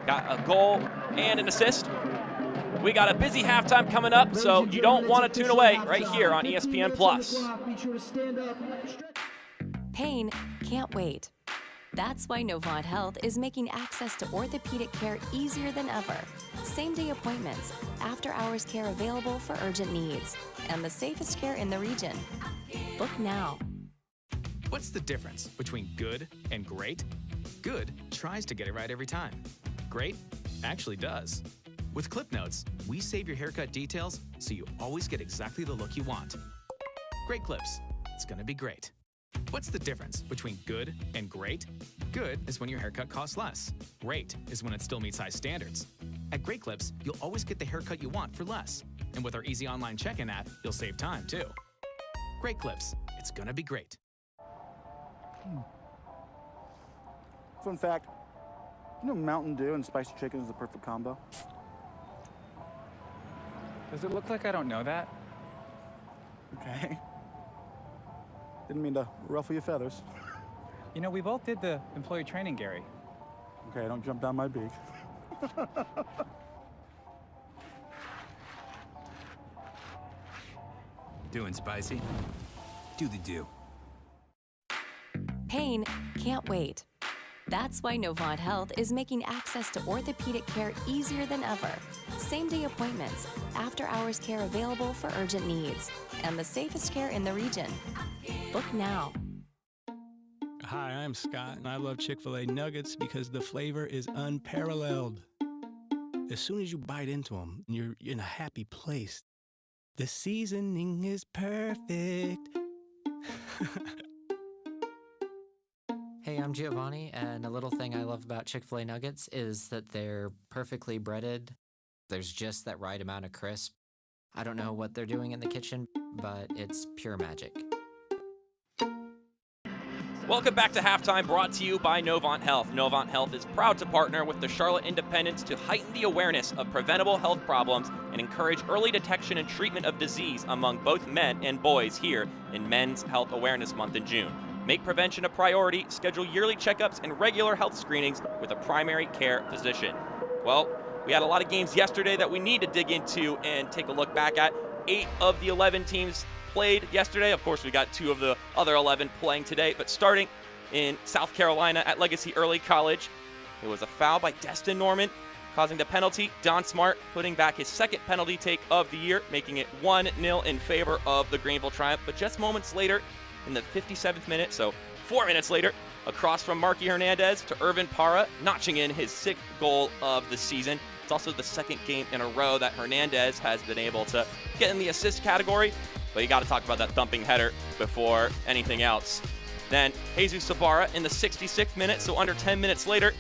got a goal and an assist. We got a busy halftime coming up, so you don't want to tune away right here on ESPN+. Pain can't wait. That's why Novant Health is making access to orthopedic care easier than ever. Same-day appointments, after-hours care available for urgent needs, and the safest care in the region. Book now. What's the difference between good and great? Good tries to get it right every time. Great actually does. With Clip Notes, we save your haircut details so you always get exactly the look you want. Great clips. It's gonna be great. What's the difference between good and great? Good is when your haircut costs less. Great is when it still meets high standards. At Great Clips, you'll always get the haircut you want for less. And with our easy online check-in app, you'll save time too. Great Clips. It's gonna be great. Fun fact, you know Mountain Dew and spicy chicken is the perfect combo? Does it look like I don't know that? Okay. Didn't mean to ruffle your feathers. You know, we both did the employee training, Gary. Okay, don't jump down my beak. Doing spicy? Do the do. Pain can't wait. That's why Novant Health is making access to orthopedic care easier than ever. Same-day appointments, after-hours care available for urgent needs, and the safest care in the region. Book now. Hi, I'm Scott, and I love Chick-fil-A nuggets because the flavor is unparalleled. As soon as you bite into them, you're in a happy place. The seasoning is perfect. Hey, I'm Giovanni, and a little thing I love about Chick-fil-A nuggets is that they're perfectly breaded. There's just that right amount of crisp. I don't know what they're doing in the kitchen, but it's pure magic. Welcome back to Halftime, brought to you by Novant Health. Novant Health is proud to partner with the Charlotte Independents to heighten the awareness of preventable health problems and encourage early detection and treatment of disease among both men and boys here in Men's Health Awareness Month in June. Make prevention a priority, schedule yearly checkups and regular health screenings with a primary care physician. Well, we had a lot of games yesterday that we need to dig into and take a look back at. 8 of the 11 teams played yesterday. Of course, we got 2 of the other 11 playing today, but starting in South Carolina at Legacy Early College, it was a foul by Destin Norman, causing the penalty. Don Smart putting back his second penalty take of the year, making it 1-0 in favor of the Greenville Triumph. But just moments later, in the 57th minute, so 4 minutes later, across from Marky Hernandez to Irvin Parra, notching in his 6th goal of the season. It's also the second game in a row that Hernandez has been able to get in the assist category, but you got to talk about that thumping header before anything else. Then Jesus Sabara in the 66th minute, so under 10 minutes later,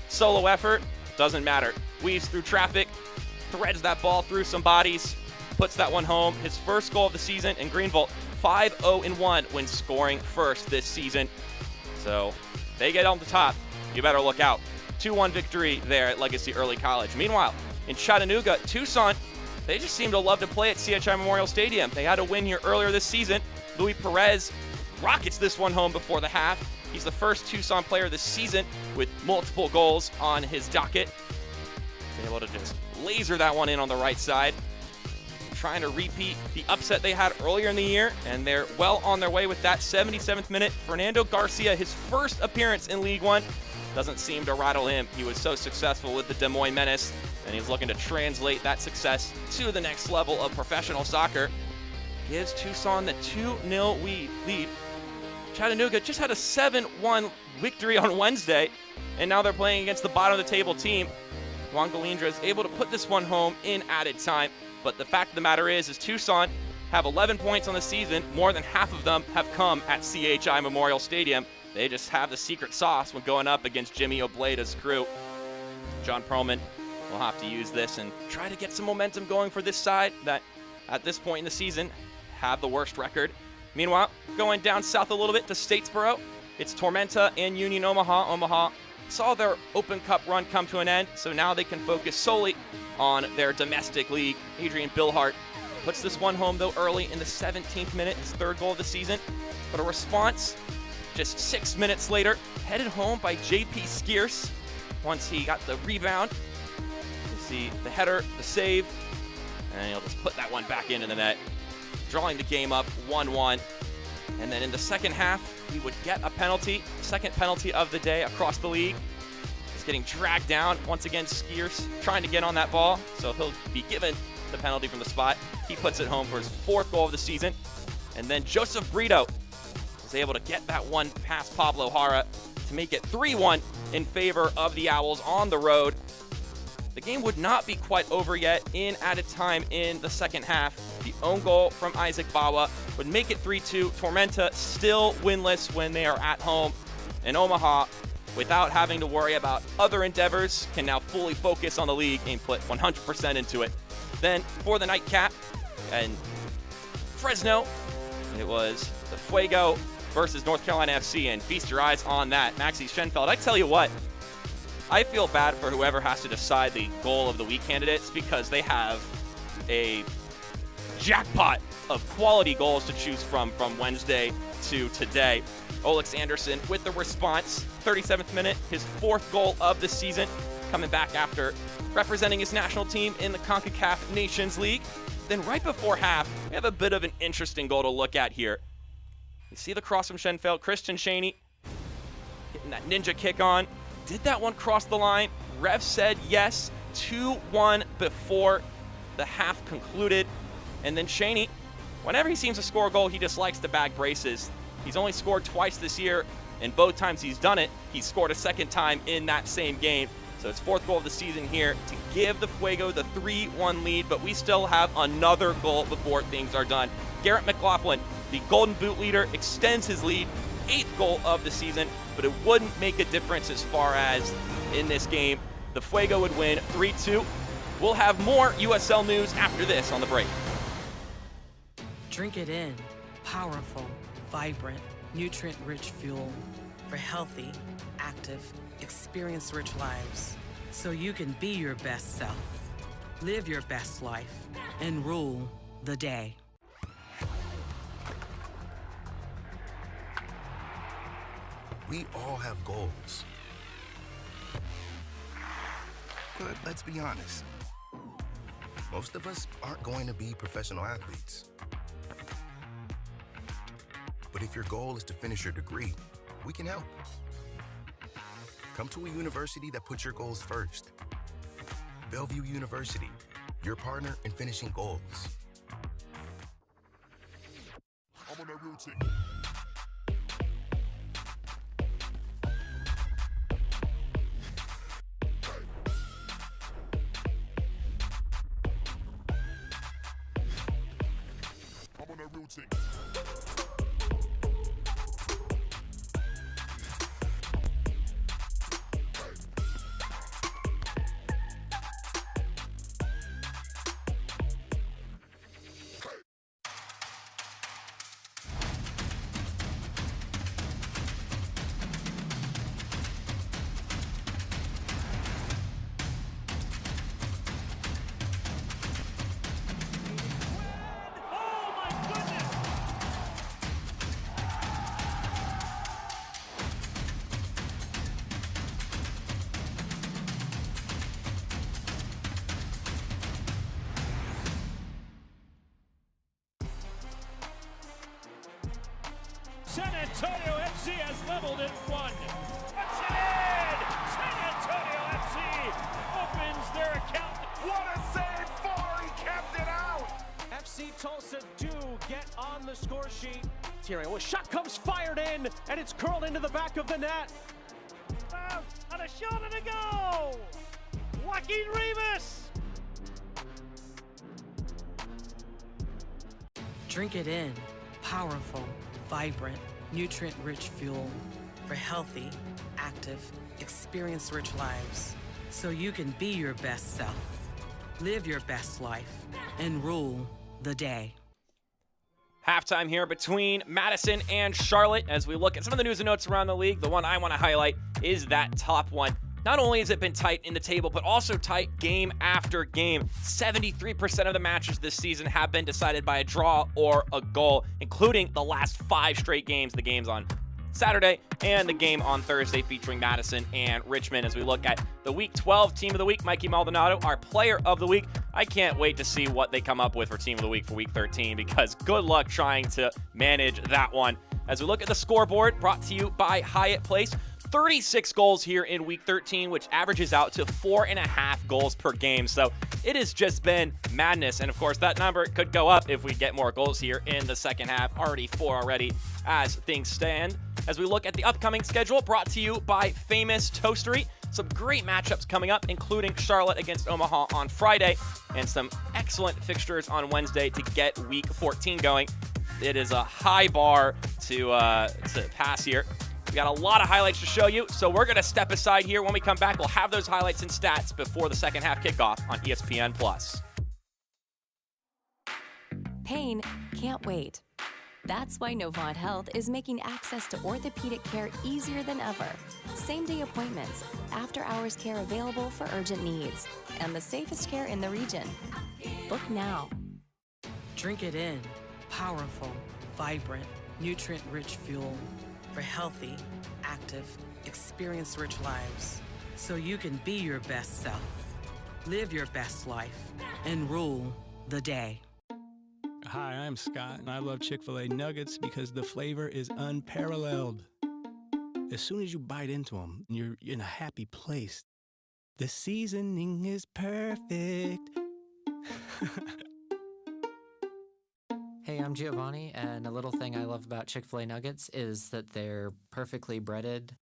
solo effort, doesn't matter. Weaves through traffic, threads that ball through some bodies, puts that one home. His first goal of the season in Greenville, 5-0-1 when scoring first this season. So they get on the top. You better look out. 2-1 victory there at Legacy Early College. Meanwhile, in Chattanooga, Tucson, they just seem to love to play at CHI Memorial Stadium. They had a win here earlier this season. Luis Perez rockets this one home before the half. He's the first Tucson player this season with multiple goals on his docket. They're able to just laser that one in on the right side. Trying to repeat the upset they had earlier in the year, and they're well on their way with that. 77th minute, Fernando Garcia, his first appearance in League One, doesn't seem to rattle him. He was so successful with the Des Moines Menace, and he's looking to translate that success to the next level of professional soccer. Gives Tucson the 2-0 lead. Chattanooga just had a 7-1 victory on Wednesday, and now they're playing against the bottom of the table team. Juan Galindra is able to put this one home in added time. But the fact of the matter is Tucson have 11 points on the season. More than half of them have come at CHI Memorial Stadium. They just have the secret sauce when going up against Jimmy Obleda's crew. John Perlman will have to use this and try to get some momentum going for this side that, at this point in the season, have the worst record. Meanwhile, going down south a little bit to Statesboro, it's Tormenta and Union Omaha. Omaha saw their Open Cup run come to an end, so now they can focus solely on their domestic league. Adrian Billhart puts this one home, though, early in the 17th minute, his 3rd goal of the season. But a response just 6 minutes later, headed home by J.P. Skierce once he got the rebound. You see the header, the save, and he'll just put that one back into the net, drawing the game up 1-1. And then in the second half, he would get a penalty, second penalty of the day across the league. He's getting dragged down. Once again, Skierce trying to get on that ball, so he'll be given the penalty from the spot. He puts it home for his 4th goal of the season. And then Joseph Brito is able to get that one past Pablo Jara to make it 3-1 in favor of the Owls on the road. The game would not be quite over yet in added time in the second half. The own goal from Isaac Bawa would make it 3-2. Tormenta still winless when they are at home. And Omaha, without having to worry about other endeavors, can now fully focus on the league and put 100% into it. Then for the nightcap, and Fresno, it was the Fuego versus North Carolina FC, and feast your eyes on that. Maxi Schenfeld, I tell you what, I feel bad for whoever has to decide the goal of the week candidates because they have a jackpot of quality goals to choose from Wednesday to today. Olex Anderson with the response, 37th minute, his 4th goal of the season, coming back after representing his national team in the CONCACAF Nations League. Then right before half, we have a bit of an interesting goal to look at here. You see the cross from Schenfeld, Christian Shaney getting that ninja kick on. Did that one cross the line? Ref said yes, 2-1 before the half concluded. And then Shaney, whenever he seems to score a goal, he just likes to bag braces. He's only scored twice this year, and both times he's done it, he's scored a second time in that same game. So it's 4th goal of the season here to give the Fuego the 3-1 lead, but we still have another goal before things are done. Garrett McLaughlin, the Golden Boot leader, extends his lead, 8th goal of the season, but it wouldn't make a difference as far as in this game. The Fuego would win 3-2. We'll have more USL news after this on the break. Drink it in. Powerful, vibrant, nutrient-rich fuel for healthy, active, experience-rich lives. So you can be your best self, live your best life, and rule the day. We all have goals. But let's be honest. Most of us aren't going to be professional athletes. But if your goal is to finish your degree, we can help. Come to a university that puts your goals first. Bellevue University, your partner in finishing goals. I'm on that routine. San Antonio FC has leveled at 1. Puts it in! San Antonio FC opens their account. What a save for! He kept it out! FC Tulsa do get on the score sheet. Thierry, a shot comes fired in, and it's curled into the back of the net. And a shot and a goal! Joaquin Rivas! Drink it in. Powerful, vibrant, nutrient-rich fuel for healthy, active, experience-rich lives. So you can be your best self, live your best life, and rule the day. Halftime here between Madison and Charlotte as we look at some of the news and notes around the league. The one I want to highlight is that top one. Not only has it been tight in the table, but also tight game after game. 73% of the matches this season have been decided by a draw or a goal, including the last 5 straight games, the games on Saturday and the game on Thursday featuring Madison and Richmond. As we look at the Week 12 Team of the Week, Mikey Maldonado, our Player of the Week. I can't wait to see what they come up with for Team of the Week for Week 13 because good luck trying to manage that one. As we look at the scoreboard, brought to you by Hyatt Place, 36 goals here in Week 13, which averages out to 4.5 goals per game. So it has just been madness. And of course, that number could go up if we get more goals here in the second half. Already 4 already as things stand. As we look at the upcoming schedule, brought to you by Famous Toastery. Some great matchups coming up, including Charlotte against Omaha on Friday, and some excellent fixtures on Wednesday to get Week 14 going. It is a high bar to pass here. We got a lot of highlights to show you, so we're going to step aside here. When we come back, we'll have those highlights and stats before the second half kickoff on ESPN+. Pain can't wait. That's why Novant Health is making access to orthopedic care easier than ever. Same-day appointments, after-hours care available for urgent needs, and the safest care in the region. Book now. Drink it in. Powerful, vibrant, nutrient-rich fuel for healthy, active, experience-rich lives. So you can be your best self, live your best life, and rule the day. Hi, I'm Scott, and I love Chick-fil-A nuggets because the flavor is unparalleled. As soon as you bite into them, you're in a happy place. The seasoning is perfect. Hey, I'm Giovanni, and a little thing I love about Chick-fil-A nuggets is that they're perfectly breaded.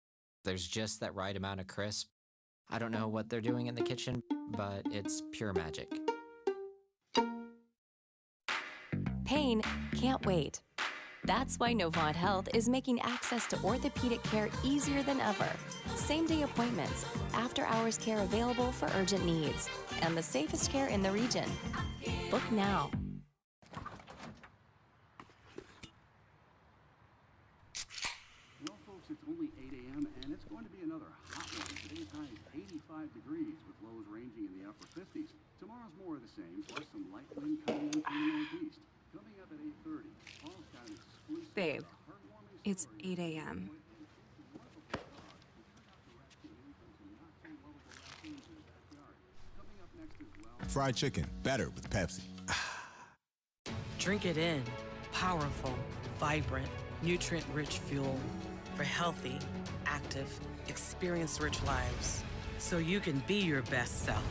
There's just that right amount of crisp. I don't know what they're doing in the kitchen, but it's pure magic. Pain can't wait. That's why Novant Health is making access to orthopedic care easier than ever. Same-day appointments, after-hours care available for urgent needs, and the safest care in the region. Book now. Well, folks, it's only 8 a.m. and it's going to be another hot one. Today's high is 85 degrees with lows ranging in the upper 50s. Tomorrow's more of the same, plus some light wind coming in from the northeast. Coming up at 8:30, Paul's got an exclusive Babe, heartwarming it's story. 8 a.m. Fried chicken, better with Pepsi. Drink it in. Powerful, vibrant, nutrient-rich fuel for healthy, active, experience-rich lives. So you can be your best self,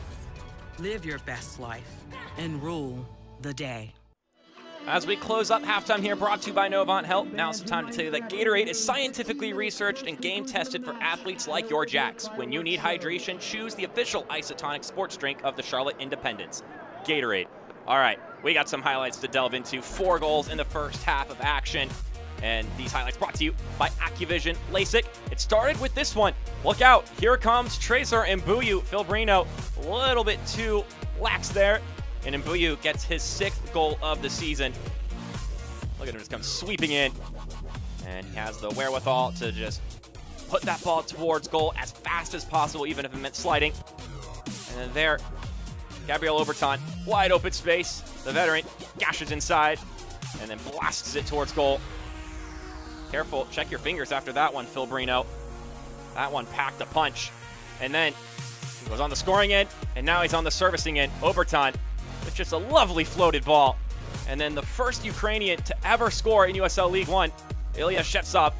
live your best life, and rule the day. As we close up halftime here, brought to you by Novant Health, now it's time to tell you that Gatorade is scientifically researched and game-tested for athletes like your Jacks. When you need hydration, choose the official isotonic sports drink of the Charlotte Independents, Gatorade. All right, we got some highlights to delve into. 4 goals in the first half of action. And these highlights brought to you by AccuVision LASIK. It started with this one. Look out, here comes Tracer and Mbuyu. Phil Brino, a little bit too lax there. And Mbuyu gets his 6th goal of the season. Look at him just come sweeping in. And he has the wherewithal to just put that ball towards goal as fast as possible, even if it meant sliding. And then there, Gabriel Oberton, wide open space. The veteran gashes inside and then blasts it towards goal. Careful, check your fingers after that one, Phil Brino. That one packed a punch. And then he goes on the scoring end, and now he's on the servicing end. Oberton with just a lovely floated ball. And then the first Ukrainian to ever score in USL League One, Ilya Shevtsov,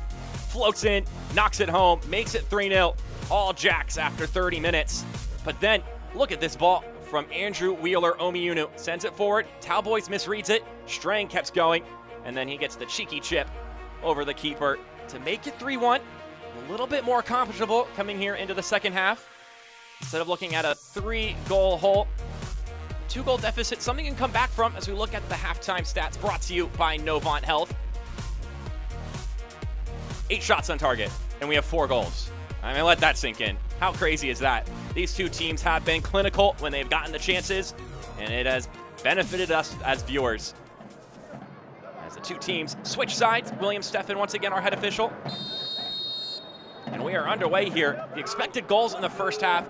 floats in, knocks it home, makes it 3-0. All Jacks after 30 minutes. But then, look at this ball from Andrew Wheeler-Omiunu. Sends it forward, Talboys misreads it, Strang keeps going, and then he gets the cheeky chip over the keeper to make it 3-1. A little bit more accomplishable coming here into the second half. Instead of looking at a 3-goal hole, 2-goal deficit, something you can come back from as we look at the halftime stats brought to you by Novant Health. 8 shots on target, and we have 4 goals. I mean, let that sink in. How crazy is that? These two teams have been clinical when they've gotten the chances, and it has benefited us as viewers. As the two teams switch sides, William Steffen once again our head official. And we are underway here. The expected goals in the first half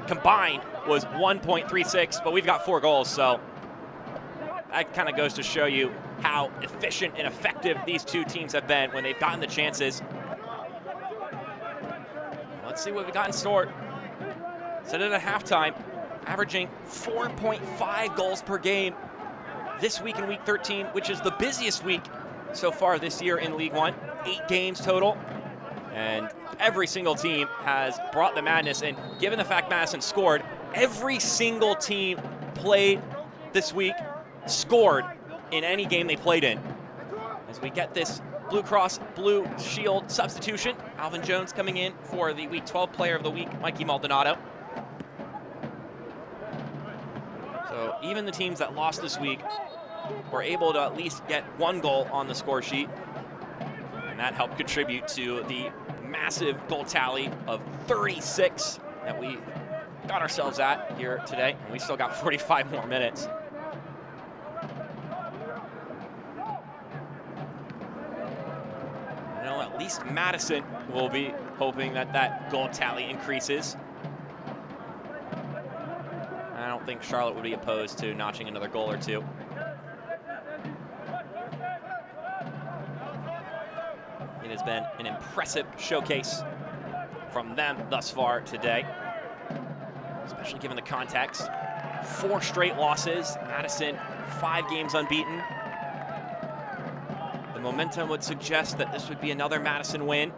combined was 1.36, but we've got 4 goals, so that kind of goes to show you how efficient and effective these two teams have been when they've gotten the chances. Let's see what we got in store. Set it at halftime, averaging 4.5 goals per game this week in Week 13, which is the busiest week so far this year in League One. 8 games total, and every single team has brought the madness. And given the fact Madison scored, every single team played this week scored in any game they played in. As we get this Blue Cross Blue Shield substitution, Alvin Jones coming in for the Week 12 Player of the Week, Mikey Maldonado. So even the teams that lost this week were able to at least get 1 goal on the score sheet. And that helped contribute to the massive goal tally of 36 that we got ourselves at here today. And we still got 45 more minutes. You know, at least Madison will be hoping that that goal tally increases. I don't think Charlotte would be opposed to notching another goal or 2. It has been an impressive showcase from them thus far today, especially given the context. 4 straight losses. Madison, 5 games unbeaten. The momentum would suggest that this would be another Madison win,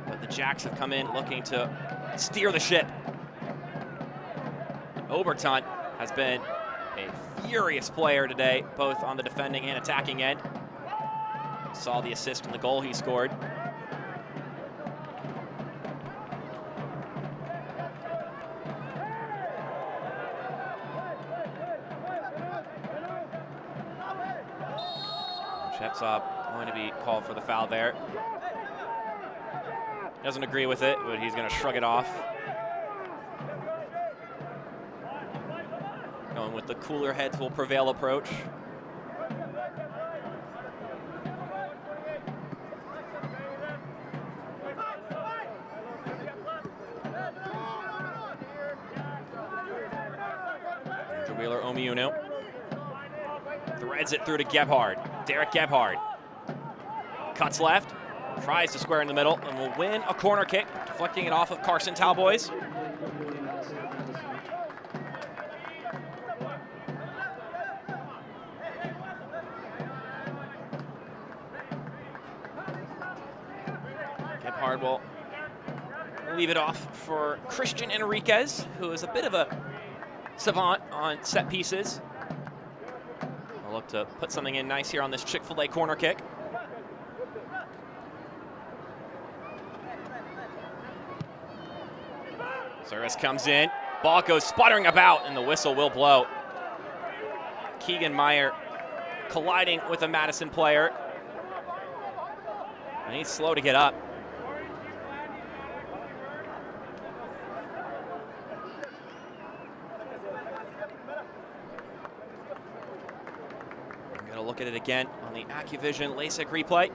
but the Jacks have come in looking to steer the ship. Oberton has been a furious player today, both on the defending and attacking end. Saw the assist and the goal he scored. Shepsop going to be called for the foul there. Doesn't agree with it, but he's going to shrug it off. Going with the cooler heads will prevail approach. Andrew Wheeler Omiunu threads it through to Gebhard. Derek Gebhard cuts left, tries to square in the middle, and will win a corner kick, deflecting it off of Carson Talboys. Gebhard will leave it off for Christian Enriquez, who is a bit of a savant on set pieces. I'll look to put something in nice here on this Chick-fil-A corner kick. Service comes in, ball goes sputtering about, and the whistle will blow. Keegan Meyer colliding with a Madison player. And he's slow to get up. I'm gonna look at it again on the AccuVision LASIK replay.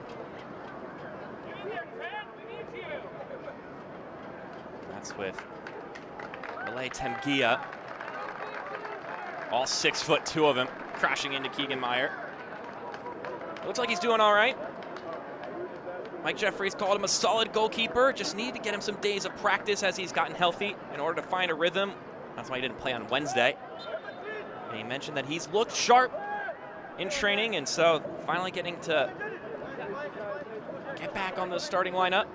That's with Malay Temgia. All 6'2" of him crashing into Keegan Meyer. Looks like he's doing all right. Mike Jeffries called him a solid goalkeeper. Just need to get him some days of practice as he's gotten healthy in order to find a rhythm. That's why he didn't play on Wednesday. And he mentioned that he's looked sharp in training, and so finally getting to get back on the starting lineup.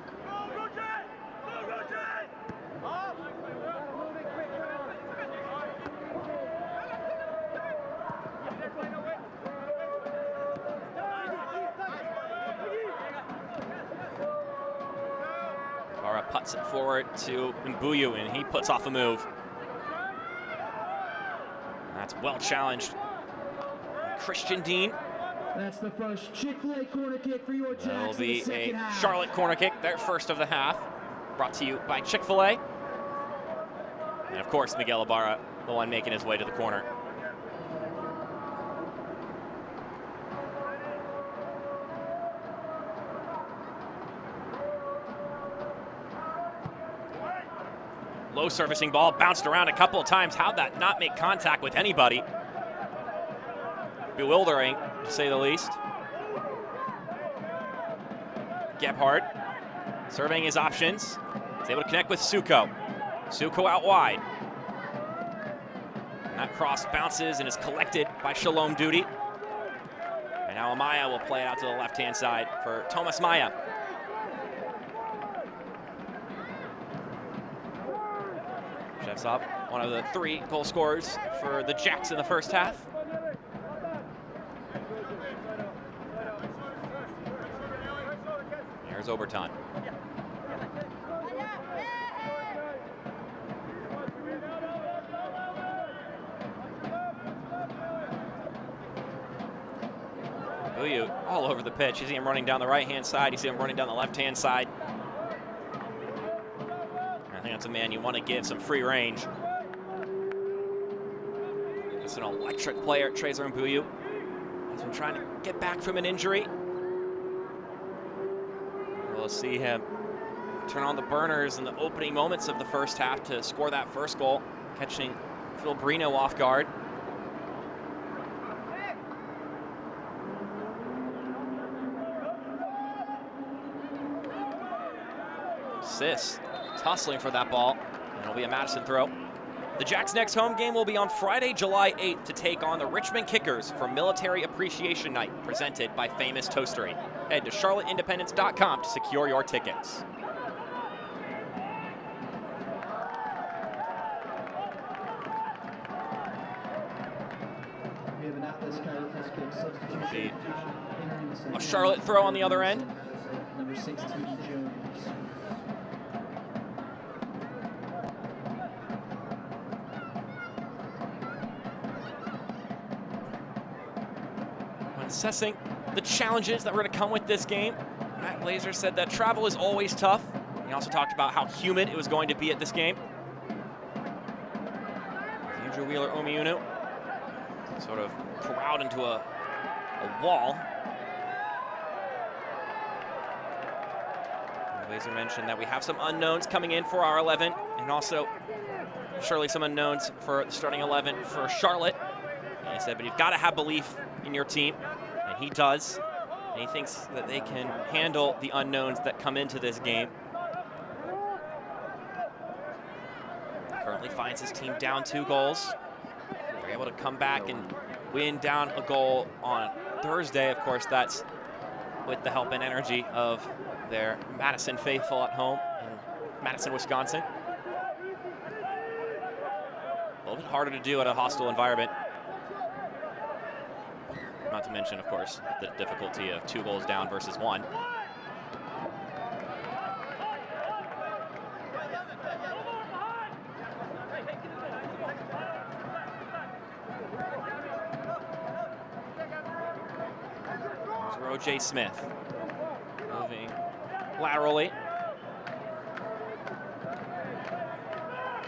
Puts it forward to Mbuyu, and he puts off a move. That's well challenged. Christian Dean. That's the first Chick-fil-A corner kick for your Jacks. That'll be a Charlotte corner kick, their first of the half. Brought to you by Chick-fil-A. And of course, Miguel Ibarra, the one making his way to the corner. Low servicing ball, bounced around a couple of times. How'd that not make contact with anybody? Bewildering, to say the least. Gebhard surveying his options. He's able to connect with Suko. Suko out wide. And that cross bounces and is collected by Shalom Duty. And now Amaya will play it out to the left-hand side for Thomas Maya. Shepsop, one of the 3 goal scorers for the Jacks in the first half. Here's Oberton. Mbuyu all over the pitch. You see him running down the right-hand side. You see him running down the left-hand side. I think that's a man you want to give some free range. It's an electric player, Trezor Mbuyu. He's been trying to get back from an injury. We'll see him turn on the burners in the opening moments of the first half to score that first goal, catching Phil Brino off guard. Sis tussling for that ball. And it'll be a Madison throw. The Jacks' next home game will be on Friday, July 8th to take on the Richmond Kickers for Military Appreciation Night, presented by Famous Toastery. Head to charlotteindependence.com to secure your tickets. A Charlotte throw on the other end. Number 16, Jones. When assessing the challenges that were going to come with this game, Matt Glazer said that travel is always tough. He also talked about how humid it was going to be at this game. Andrew Wheeler-Omiunu sort of corralled into a wall. Glazer mentioned that we have some unknowns coming in for our 11, and also surely some unknowns for the starting 11 for Charlotte. And he said, but you've got to have belief in your team, and he does. And he thinks that they can handle the unknowns that come into this game. Currently finds his team down 2 goals. They're able to come back and win down a goal on Thursday. Of course, that's with the help and energy of their Madison faithful at home in Madison, Wisconsin. A little bit harder to do at a hostile environment. Not to mention, of course, the difficulty of 2 goals down versus 1. O.J. Smith moving laterally.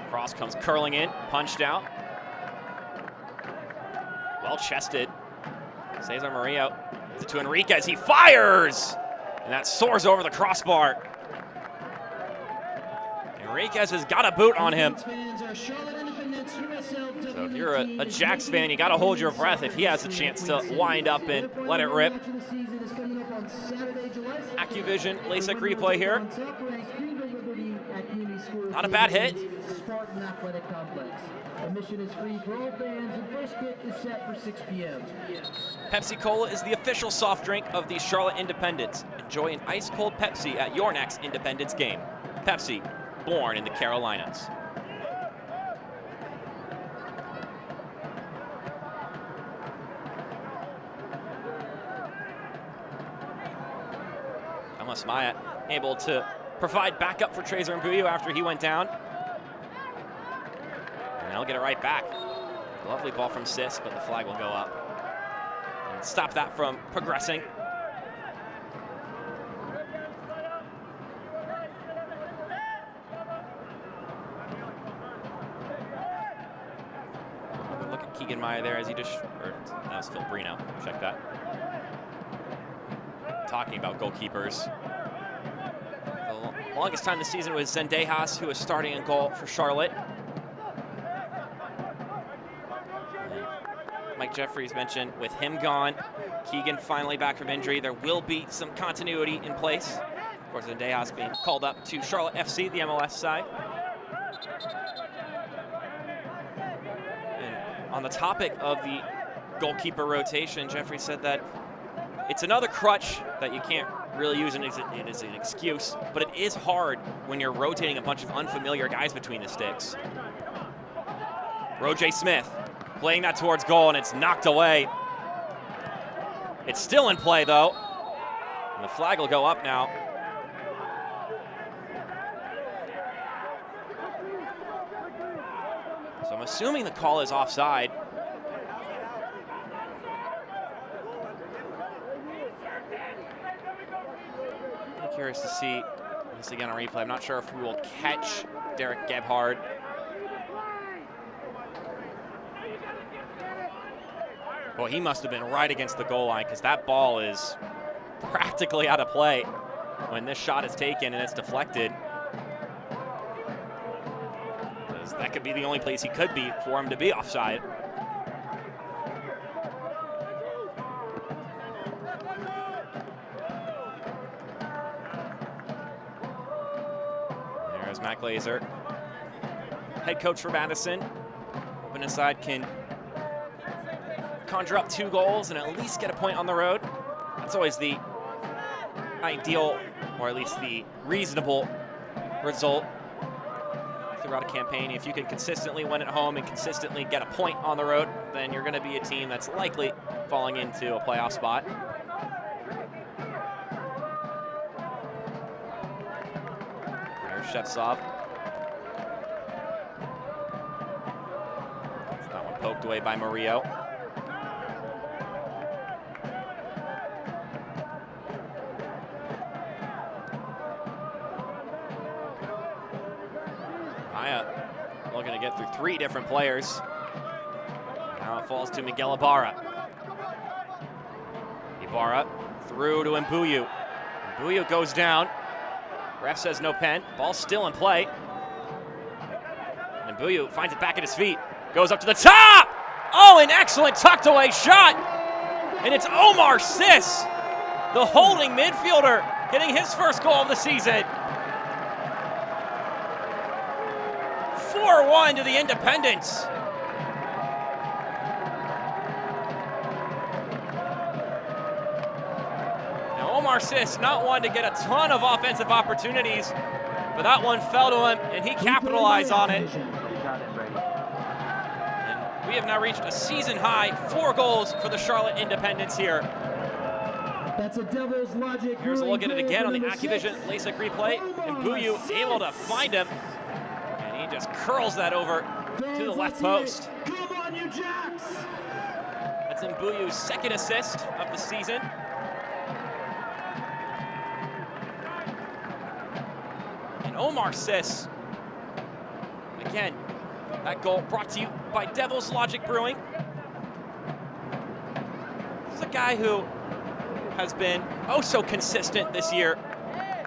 Cross comes curling in, punched out. Well chested. Cesar Murillo gives it to Enriquez. He fires! And that soars over the crossbar. Enriquez has got a boot on him. So if you're a Jacks fan, you got to hold your breath if he has a chance to wind up and let it rip. AccuVision LASIK replay here. Not a bad hit. Spartan Athletic Complex. Admission is free for all fans, and first kick is set for 6 p.m. Pepsi Cola is the official soft drink of the Charlotte Independents. Enjoy an ice-cold Pepsi at your next Independence game. Pepsi, born in the Carolinas. Thomas Maya able to provide backup for Trezor Mbuyu after he went down. And they'll get it right back. Lovely ball from Sis, but the flag will go up. And stop that from progressing. Look at Keegan Maya there as he just, or that was Phil Brino, check that. Talking about goalkeepers. The longest time this season was Zendejas, who was starting in goal for Charlotte. Mike Jeffries mentioned with him gone, Keegan finally back from injury, there will be some continuity in place. Of course, Zendejas being called up to Charlotte FC, the MLS side. And on the topic of the goalkeeper rotation, Jeffries said that it's another crutch that you can't really use it as an excuse, but it is hard when you're rotating a bunch of unfamiliar guys between the sticks. O.J. Smith playing that towards goal, and it's knocked away. It's still in play, though. And the flag will go up now. So I'm assuming the call is offside. I'm curious to see this again on replay. I'm not sure if we will catch Derek Gebhard. Well, he must have been right against the goal line because that ball is practically out of play when this shot is taken and it's deflected. That could be the only place he could be for him to be offside. There's Matt Glazer, head coach for Madison. Hoping his side can conjure up 2 goals and at least get a point on the road. That's always the ideal, or at least the reasonable result throughout a campaign. If you can consistently win at home and consistently get a point on the road, then you're going to be a team that's likely falling into a playoff spot. There's Shevtsov. That one poked away by Murillo. Looking to get through 3 different players. Now it falls to Miguel Ibarra. Ibarra through to Mbuyu. Mbuyu goes down. Ref says no pen. Ball still in play. Mbuyu finds it back at his feet. Goes up to the top! Oh, an excellent tucked away shot! And it's Omar Sis, the holding midfielder, getting his first goal of the season. 4-1 to the Independents. Now Omar Sis, not one to get a ton of offensive opportunities, but that one fell to him and he capitalized on it. And we have now reached a season high 4 goals for the Charlotte Independents here. That's a Devil's Logic. Here's a look at it again on the Activision LASIK replay. Mbuyu able to find him. He just curls that over to the left post. Come on, you Jacks! That's Mbuyu's 2nd assist of the season. And Omar Sis, again, that goal brought to you by Devil's Logic Brewing. This is a guy who has been oh so consistent this year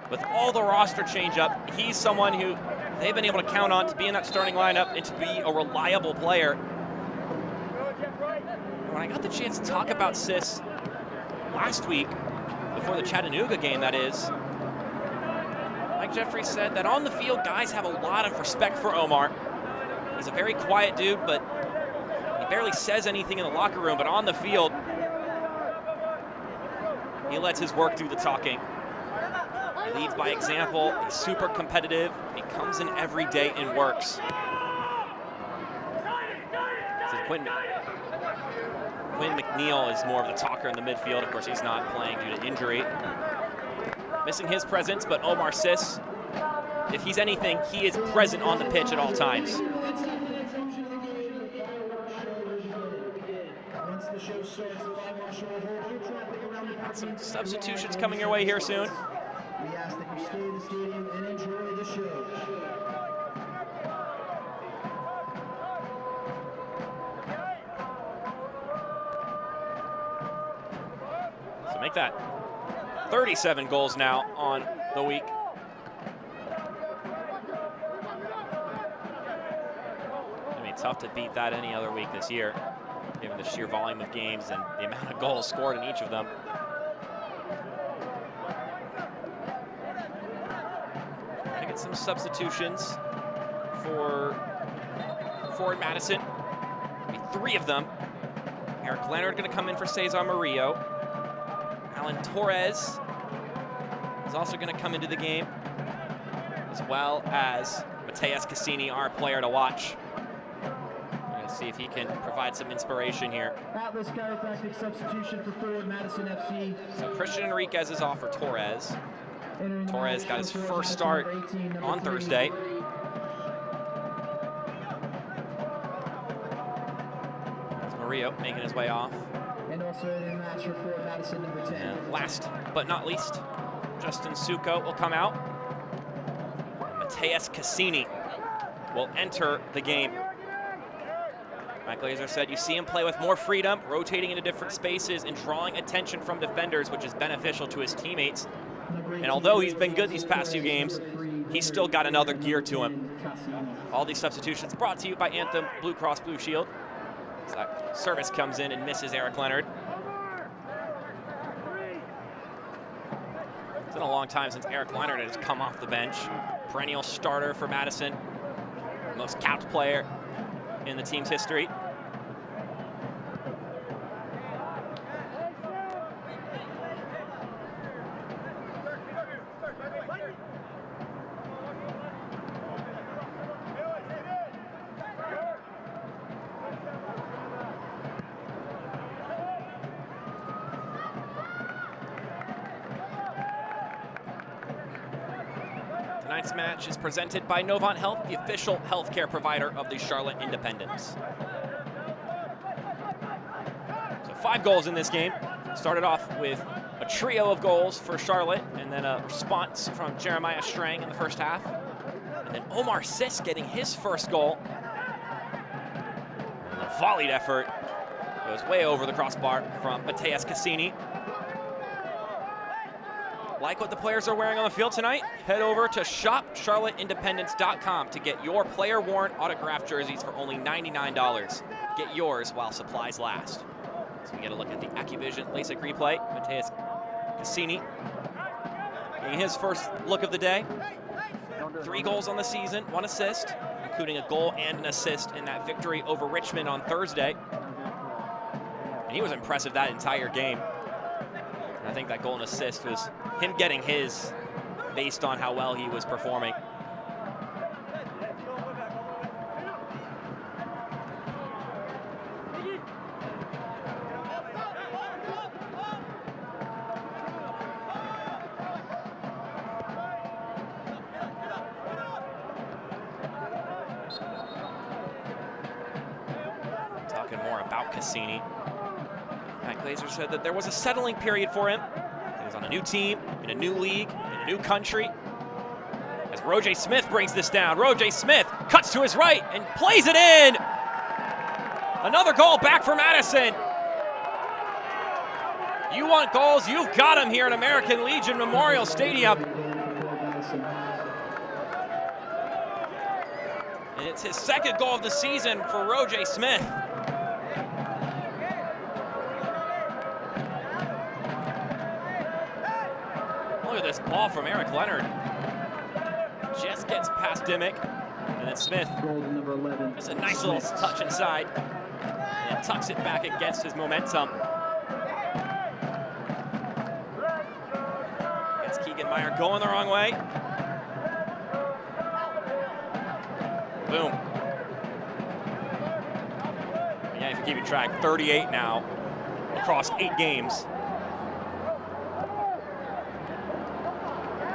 with all the roster change-up. He's someone who they've been able to count on to be in that starting lineup and to be a reliable player. When I got the chance to talk about Sis last week, before the Chattanooga game that is, Mike Jeffries said that on the field, guys have a lot of respect for Omar. He's a very quiet dude, but he barely says anything in the locker room, but on the field, he lets his work do the talking. He leads by example, he's super competitive, he comes in every day and works. So Quinn McNeil is more of the talker in the midfield. Of course, he's not playing due to injury. Missing his presence, but Omar Sis, if he's anything, he is present on the pitch at all times. Got some substitutions coming your way here soon. We ask that you stay in the stadium and enjoy the show. So make that 37 goals now on the week. I mean, tough to beat that any other week this year, given the sheer volume of games and the amount of goals scored in each of them. Get some substitutions for Madison. Maybe 3 of them. Eric Leonard going to come in for Cesar Murillo. Alan Torres is also going to come into the game, as well as Mateus Cassini, our player to watch. We're going to see if he can provide some inspiration here. Atlas chiropractic substitution for forward Madison FC. So Christian Enriquez is off for Torres. Torres got his first start on Thursday. It's Murillo making his way off. And also in match for forward Madison number 10. And last but not least, Justin Succo will come out. And Mateus Cassini will enter the game. Mike Glazer said you see him play with more freedom, rotating into different spaces and drawing attention from defenders, which is beneficial to his teammates. And although he's been good these past 2 games, he's still got another gear to him. All these substitutions brought to you by Anthem Blue Cross Blue Shield. So that service comes in and misses Eric Leonard. It's been a long time since Eric Leonard has come off the bench. perennial starter for Madison, most capped player in the team's history. Tonight's match is presented by Novant Health, the official healthcare provider of the Charlotte Independents. So 5 goals in this game. Started off with a trio of goals for Charlotte, and then a response from Jeremiah Strang in the first half. And then Omar Sis getting his first goal. And a volleyed effort goes way over the crossbar from Mateus Cassini. Like what the players are wearing on the field tonight? Head over to shopcharlotteindependence.com to get your player-worn autographed jerseys for only $99. Get yours while supplies last. So we get a look at the AccuVision LASIK replay. Mateus Cassini getting his first look of the day. 3 goals on the season, 1 assist, including a goal and an assist in that victory over Richmond on Thursday. And he was impressive that entire game. And I think that goal and assist was him getting his based on how well he was performing. Talking more about Cassini. Matt Glazer said that there was a settling period for him. He was on a new team, in a new league, in a new country. As Roger Smith brings this down, Roger Smith cuts to his right and plays it in. Another goal back for Madison. You want goals, you've got them here at American Legion Memorial Stadium. And it's his 2nd goal of the season for Roger Smith. Look at this ball from Eric Leonard. Just gets past Dimmick. And then Smith just a nice little touch inside. And tucks it back against his momentum. Against Keegan Meyer going the wrong way. Boom. Yeah, if you're keeping track, 38 now across 8 games.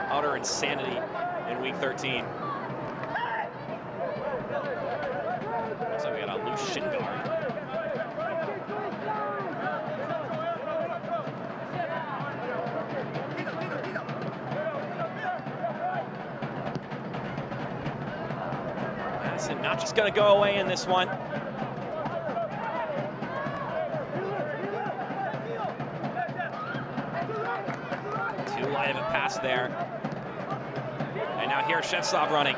Utter insanity in week 13. Looks like we got a loose shin guard. Madison not just going to go away in this one. Too light of a pass there. And now here's Shevtsov running.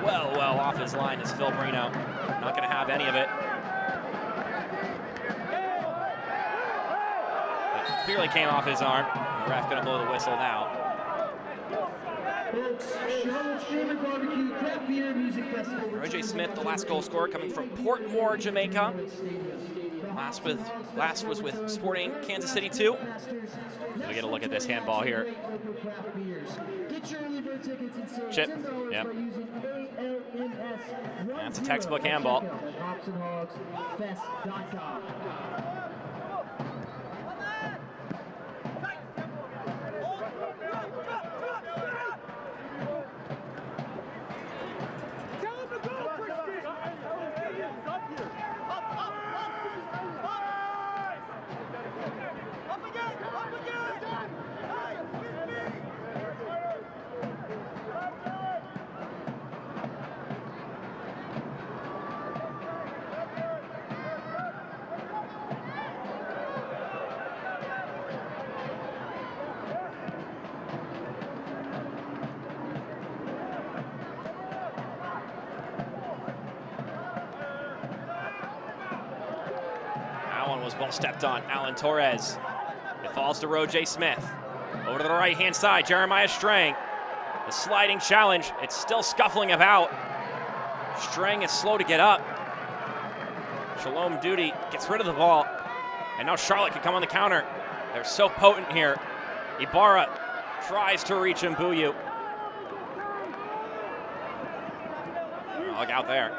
Well off his line is Phil Brino. Not going to have any of it. That clearly came off his arm. The ref going to blow the whistle now. Roger Smith, the last goal scorer, coming from Portmore, Jamaica. Last was with Sporting Kansas City 2. We get a look at this handball here. Chip. Yep. That's a textbook handball. Was well stepped on. Alan Torres. It falls to Roger Smith. Over to the right-hand side, Jeremiah Strang. The sliding challenge, it's still scuffling about. Strang is slow to get up. Shalom Duty gets rid of the ball. And now Charlotte can come on the counter. They're so potent here. Ibarra tries to reach Mbuyu. Look out there.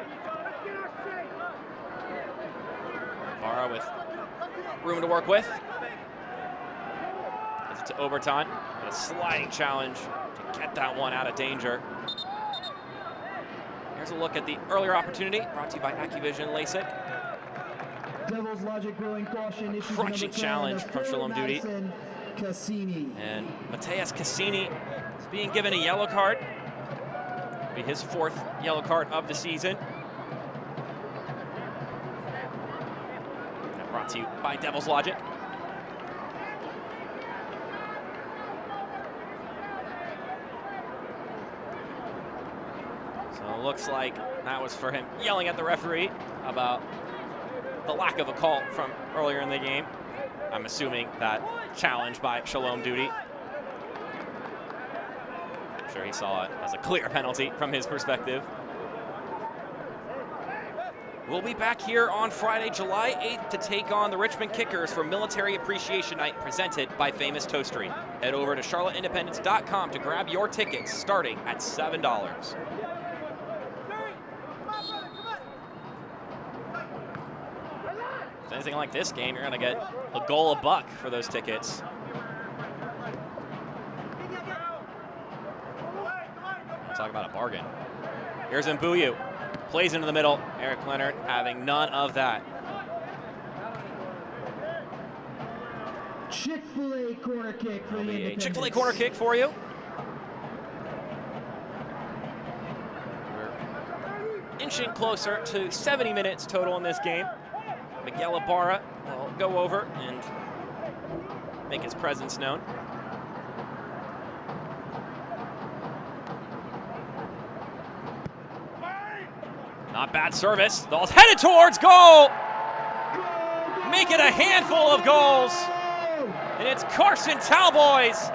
Ibarra with room to work with. Gives it to Oberton. And a sliding challenge to get that one out of danger. Here's a look at the earlier opportunity, brought to you by Accuvision LASIK. Devil's Logic Brewing caution. Crunching challenge from Shalom Duty. Madison Cassini. And Mateus Cassini is being given a yellow card. It'll be his 4th yellow card of the season. And brought to you by Devil's Logic. So it looks like that was for him yelling at the referee about the lack of a call from earlier in the game. I'm assuming that challenge by Shalom Duty. I'm sure he saw it as a clear penalty from his perspective. We'll be back here on Friday, July 8th to take on the Richmond Kickers for Military Appreciation Night presented by Famous Toastery. Head over to charlotteindependence.com to grab your tickets starting at $7. Anything like this game, you're gonna get a goal a buck for those tickets. Talk about a bargain. Here's Mbuyu, plays into the middle. Eric Leonard having none of that. Chick-fil-A corner kick for the Independents. Chick-fil-A corner kick for you. We're inching closer to 70 minutes total in this game. Miguel Ibarra will go over and make his presence known. Not bad service. The ball's headed towards goal. Make it a handful of goals. And it's Carson Talboys.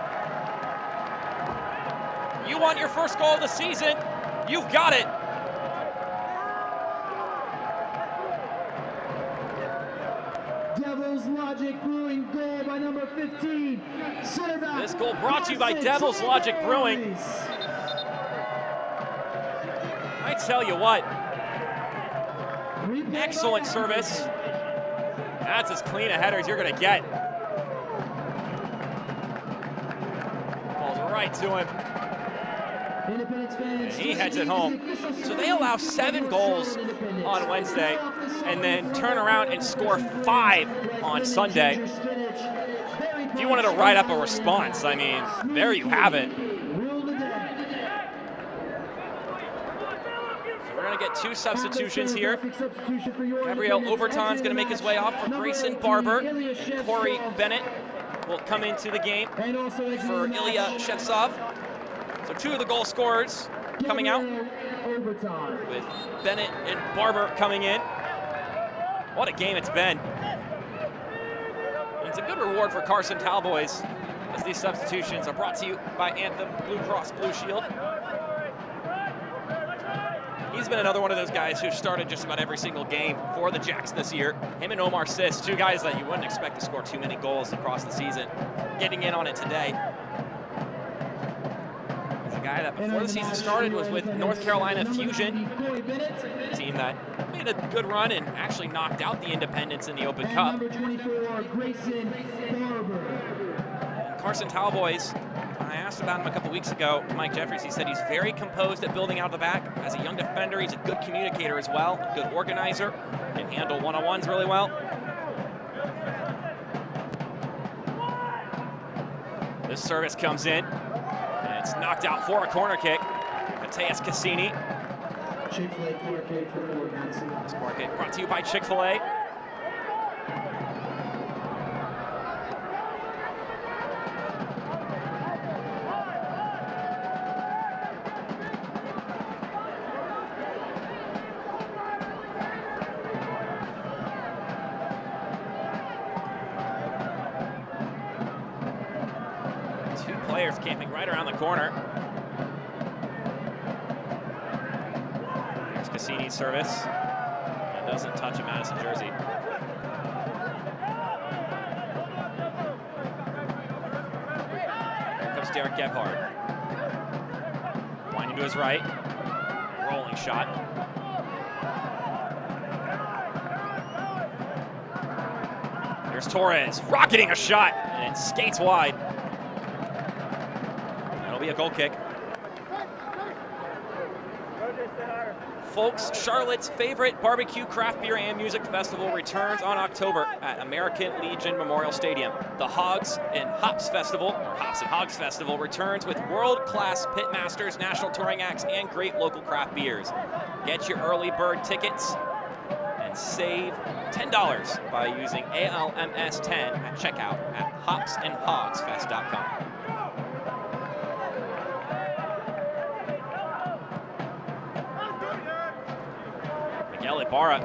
You want your first goal of the season? You've got it. Devil's Logic Brewing goal by number 15. Center back. This goal brought to you by Devil's Logic Brewing. I tell you what, excellent service. That's as clean a header as you're going to get. Ball's right to him. And he heads it home. So they allow 7 goals on Wednesday and then turn around and score 5 on Sunday. If you wanted to write up a response, I mean, there you have it. So we're going to get 2 substitutions here. Gabriel Overton's going to make his way off for Grayson Barber. And Corey Bennett will come into the game for Ilya Shevtsov. So 2 of the goal scorers coming out, with Bennett and Barber coming in. What a game it's been. And it's a good reward for Carson Talboys, as these substitutions are brought to you by Anthem Blue Cross Blue Shield. He's been another one of those guys who started just about every single game for the Jacks this year. Him and Omar Sis, 2 guys that you wouldn't expect to score too many goals across the season, getting in on it today. A guy that before the season started was with North Carolina Fusion, a team that made a good run and actually knocked out the Independents in the Open Cup. And Carson Talboys, I asked about him a couple weeks ago to Mike Jeffries. He said he's very composed at building out of the back. As a young defender, he's a good communicator as well, a good organizer, can handle one-on-ones really well. This service comes in. It's knocked out for a corner kick. Mateus Cassini. Chick-fil-A corner kick for Fort Madison. This corner kick brought to you by Chick-fil-A. Players camping right around the corner. Orsini's service. And doesn't touch a Madison jersey. Here comes Derek Gebhardt. Winding to his right. Rolling shot. Here's Torres, rocketing a shot, and it skates wide. That'll be a goal kick. Folks, Charlotte's favorite barbecue, craft beer, and music festival returns on October at American Legion Memorial Stadium. The Hogs and Hops Festival, or Hops and Hogs Festival, returns with world-class pitmasters, national touring acts, and great local craft beers. Get your early bird tickets and save $10 by using ALMS10 at checkout at hopsandhogsfest.com. Miguel Ibarra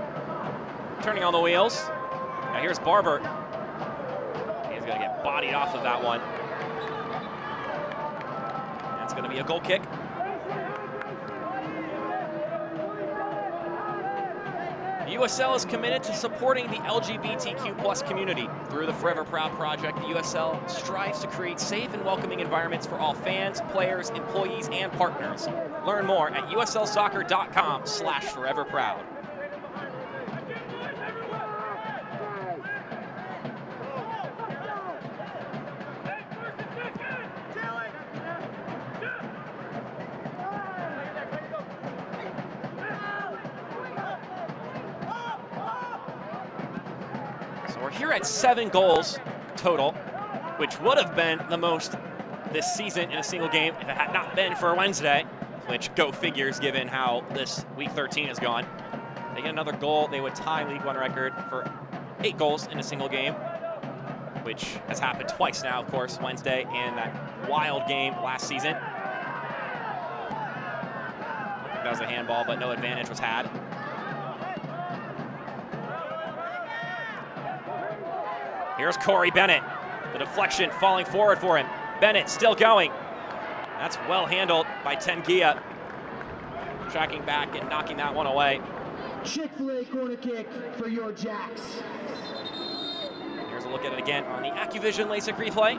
turning on the wheels. Now here's Barber. He's going to get bodied off of that one. That's going to be a goal kick. USL is committed to supporting the LGBTQ+ community. Through the Forever Proud project, the USL strives to create safe and welcoming environments for all fans, players, employees, and partners. Learn more at uslsoccer.com/foreverproud. We're here at 7 goals total, which would have been the most this season in a single game if it had not been for Wednesday, which go figures given how this week 13 has gone. If they get another goal, they would tie League One record for 8 goals in a single game, which has happened twice now, of course, Wednesday and that wild game last season. I think that was a handball, but no advantage was had. Here's Corey Bennett. The deflection falling forward for him. Bennett still going. That's well handled by Tengia. Tracking back and knocking that one away. Chick-fil-A corner kick for your Jacks. Here's a look at it again on the AccuVision LASIK replay.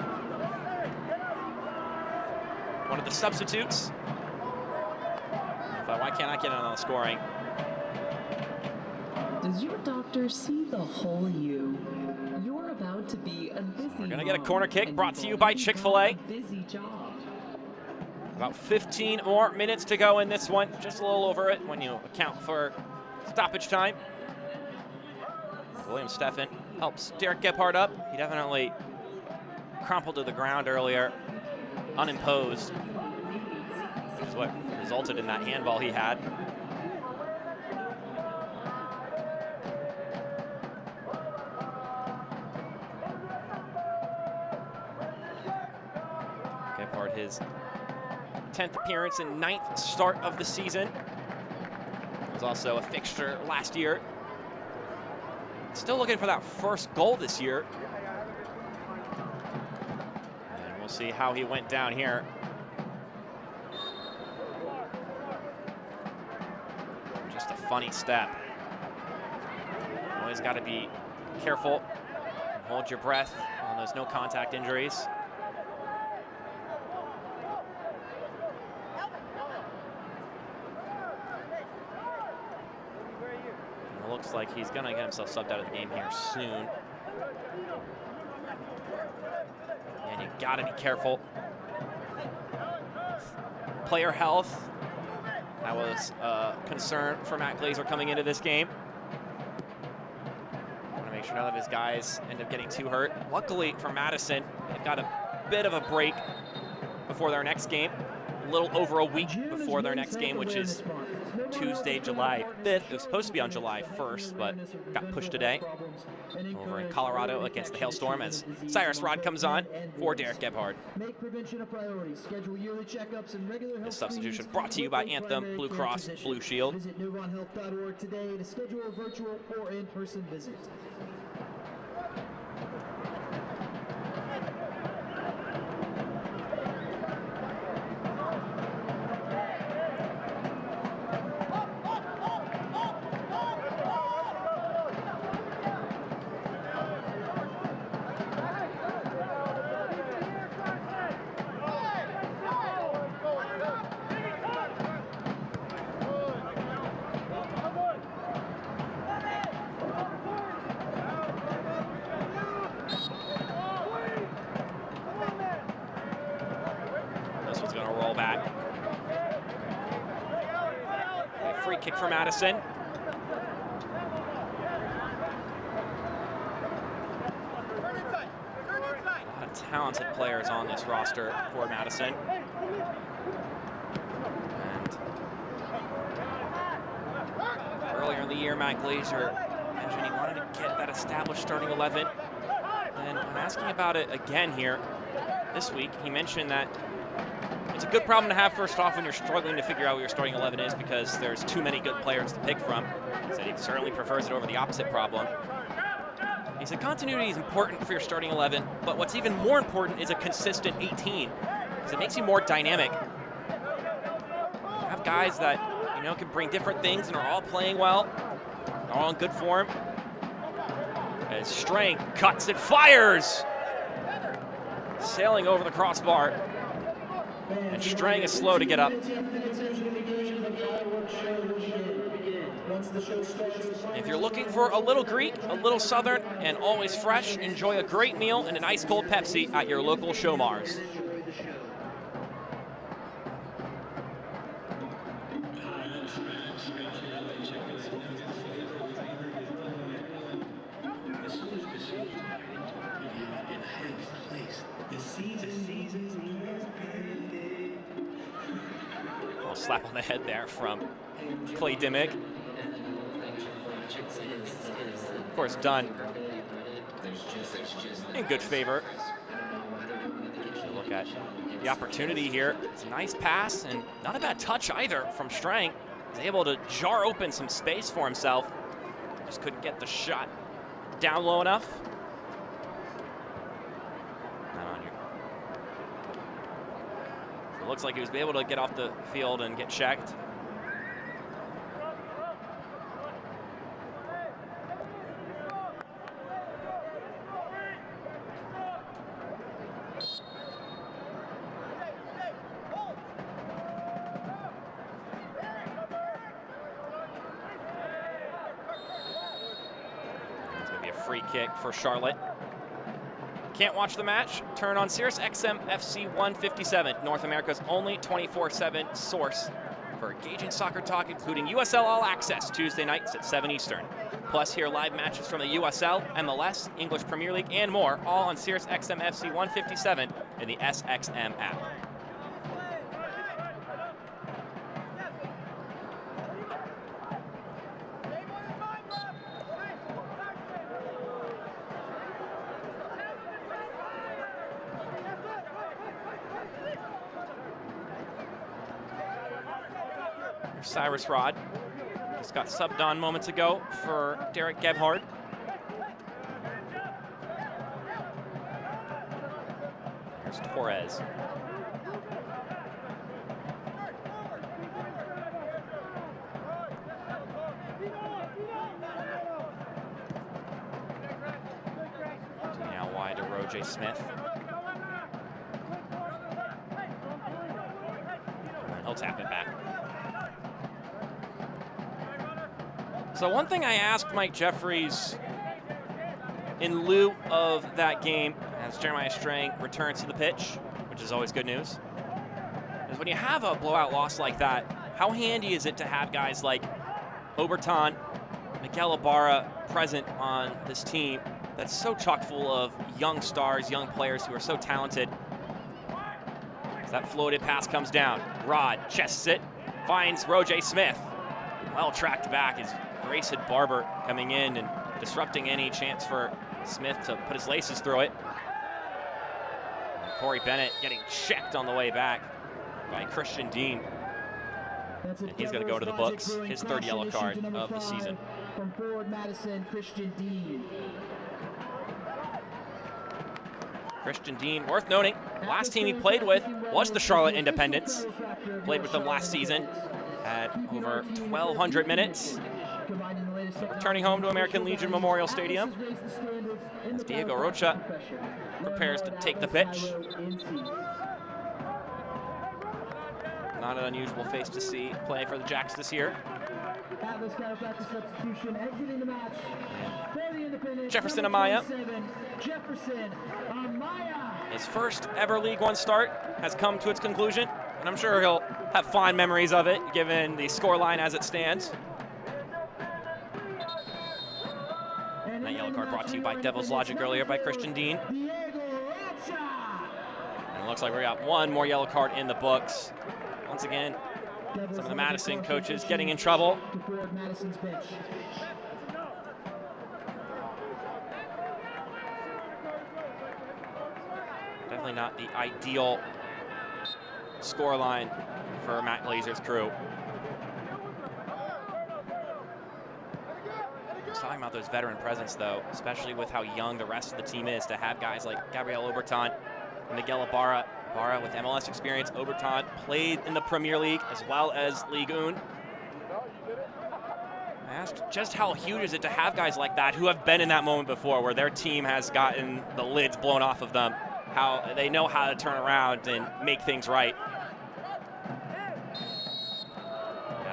One of the substitutes. But why can't I get in on the scoring? Does your doctor see the whole you? You're about to be a busy We're gonna get a corner kick brought to you by Chick-fil-A. busy job. About 15 more minutes to go in this one. Just a little over it when you account for stoppage time. William Steffen helps Derek Gebhardt up. He definitely crumpled to the ground earlier, unimposed. Which is what resulted in that handball he had. Gebhardt, his 10th appearance and 9th start of the season. Was also a fixture last year. Still looking for that first goal this year. And we'll see how he went down here. Just a funny step. Always got to be careful. Hold your breath on those no contact injuries. Looks like he's gonna get himself subbed out of the game here soon. And you gotta be careful. Player health. That was a concern for Matt Glazer coming into this game. Want to make sure none of his guys end up getting too hurt. Luckily for Madison, they've got a bit of a break before their next game. A little over a week before their next game, which is Tuesday, July 5th. It was supposed to be on July 1st, but got pushed today over in Colorado against the Hailstorm as Cyrus Rod comes on for Derek Gebhardt. Make prevention a priority. Schedule yearly checkups and regular health This substitution brought to you by Anthem Blue Cross Blue Shield. Visit novonhealth.org today to schedule a virtual or in-person visit. Free kick for Madison. A lot of talented players on this roster for Madison. And earlier in the year, Matt Glazer mentioned he wanted to get that established starting 11. And when asking about it again here this week, he mentioned that it's a good problem to have first off when you're struggling to figure out what your starting 11 is because there's too many good players to pick from. He said he certainly prefers it over the opposite problem. He said continuity is important for your starting 11, but what's even more important is a consistent 18 because it makes you more dynamic. You have guys that, you know, can bring different things and are all playing well, all in good form. As Strang cuts and fires! Sailing over the crossbar. And Strang is slow to get up. If you're looking for a little Greek, a little Southern, and always fresh, enjoy a great meal and an ice cold Pepsi at your local Showmars. Slap on the head there from Clay Dimmick. Of course, done in good favor. Look at the opportunity here. It's a nice pass and not a bad touch either from Strang. He's able to jar open some space for himself. Just couldn't get the shot down low enough. It looks like he was able to get off the field and get checked. It's going to be a free kick for Charlotte. Can't watch the match? Turn on Sirius XM FC 157, North America's only 24/7 source for engaging soccer talk, including USL All Access Tuesday nights at 7 Eastern. Plus, hear live matches from the USL, MLS, English Premier League, and more, all on Sirius XM FC 157 in the SXM app. Cyrus Rod just got subbed on moments ago for Derek Gebhardt. Here's Torres. Now wide to Roger Smith. And he'll tap it back. So one thing I asked Mike Jeffries in lieu of that game, as Jeremiah Strang returns to the pitch, which is always good news, is when you have a blowout loss like that, how handy is it to have guys like Obertan, Miguel Ibarra present on this team that's so chock full of young stars, young players who are so talented. As that floated pass comes down, Rod chests it, finds Roger Smith. Well tracked back is Grayson Barber coming in and disrupting any chance for Smith to put his laces through it. And Corey Bennett getting checked on the way back by Christian Dean. And he's going to go to the books, his third yellow card of the season. From forward Madison, Christian Dean. Christian Dean, worth noting, last team he played with was the Charlotte Independents. Played with them last season, had over 1,200 minutes. Returning home to American Legion Memorial Stadium as Diego Rocha prepares to take the pitch. Not an unusual face to see playing for the Jacks this year. Jefferson Amaya. His first ever League One start has come to its conclusion And I'm sure he'll have fond memories of it, given the scoreline as it stands. And that yellow card brought to you by Devil's Logic earlier by Christian Dean. And it looks like we got one more yellow card in the books. Once again, some of the Madison coaches getting in trouble. Definitely not the ideal scoreline for Matt Glazer's crew. Talking about those veteran presence, though, especially with how young the rest of the team is, to have guys like Gabriel Oberton and Miguel Ibarra. Ibarra with MLS experience, Oberton played in the Premier League as well as Ligue 1. I asked just how huge is it to have guys like that who have been in that moment before where their team has gotten the lids blown off of them, how they know how to turn around and make things right.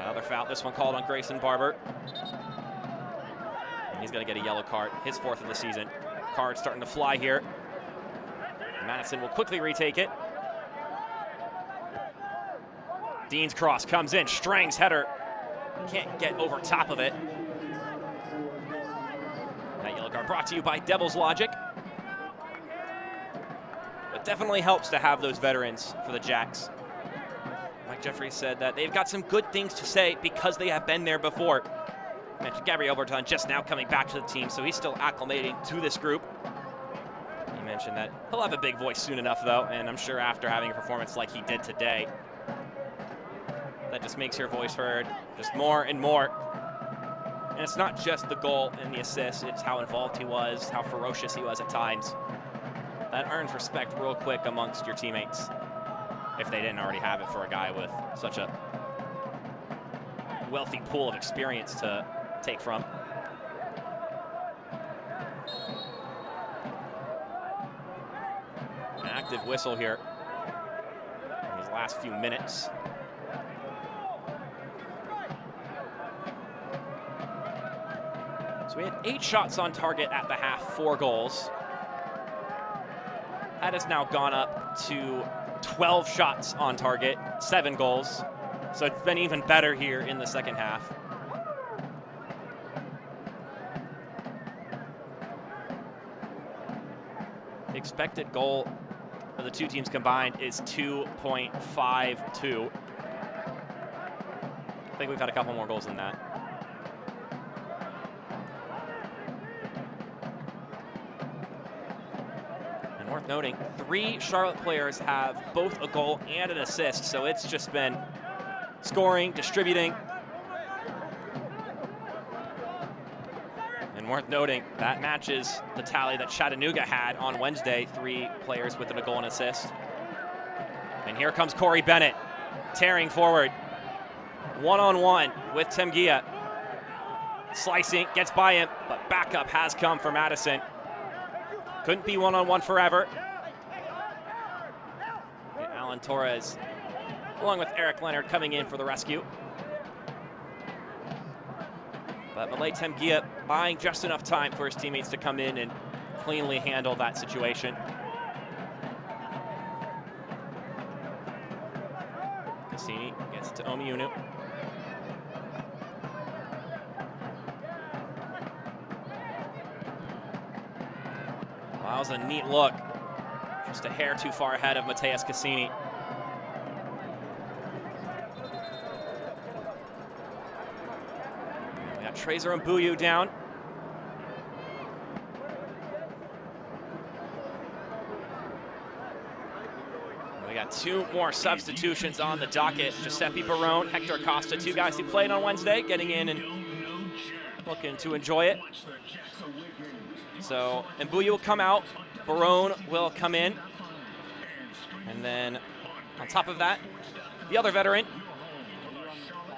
Another foul, this one called on Grayson Barber. He's going to get a yellow card, his 4th of the season. Card starting to fly here. Madison will quickly retake it. Dean's cross comes in, Strang's header. Can't get over top of it. That yellow card brought to you by Devil's Logic. It definitely helps to have those veterans for the Jacks. Mike Jeffries said that they've got some good things to say because they have been there before. I mentioned Gabriel Oberton just now coming back to the team, so he's still acclimating to this group. He mentioned that he'll have a big voice soon enough, though, and I'm sure after having a performance like he did today, that just makes your voice heard just more and more. And it's not just the goal and the assist, it's how involved he was, how ferocious he was at times. That earns respect real quick amongst your teammates, if they didn't already have it for a guy with such a wealthy pool of experience to take from. An active whistle here in these last few minutes. So we had 8 shots on target at the half, 4 goals. That has now gone up to 12 shots on target, 7 goals. So it's been even better here in the second half. The expected goal of the two teams combined is 2.52. I think we've had a couple more goals than that. And worth noting, 3 Charlotte players have both a goal and an assist, so it's just been scoring, distributing. And worth noting, that matches the tally that Chattanooga had on Wednesday, 3 players with a goal and assist. And here comes Corey Bennett, tearing forward. One-on-one with Temgia. Slicing, gets by him, but backup has come for Madison. Couldn't be one-on-one forever. And Alan Torres, along with Eric Leonard, coming in for the rescue. But Malay Temgia buying just enough time for his teammates to come in and cleanly handle that situation. Cassini gets it to Omiunu. Wow, that was a neat look. Just a hair too far ahead of Mateus Cassini. Trezer Mbuyu down. We got 2 more substitutions on the docket. Giuseppe Barone, Hector Acosta, 2 guys who played on Wednesday, getting in and looking to enjoy it. So Mbuyu will come out, Barone will come in. And then on top of that, the other veteran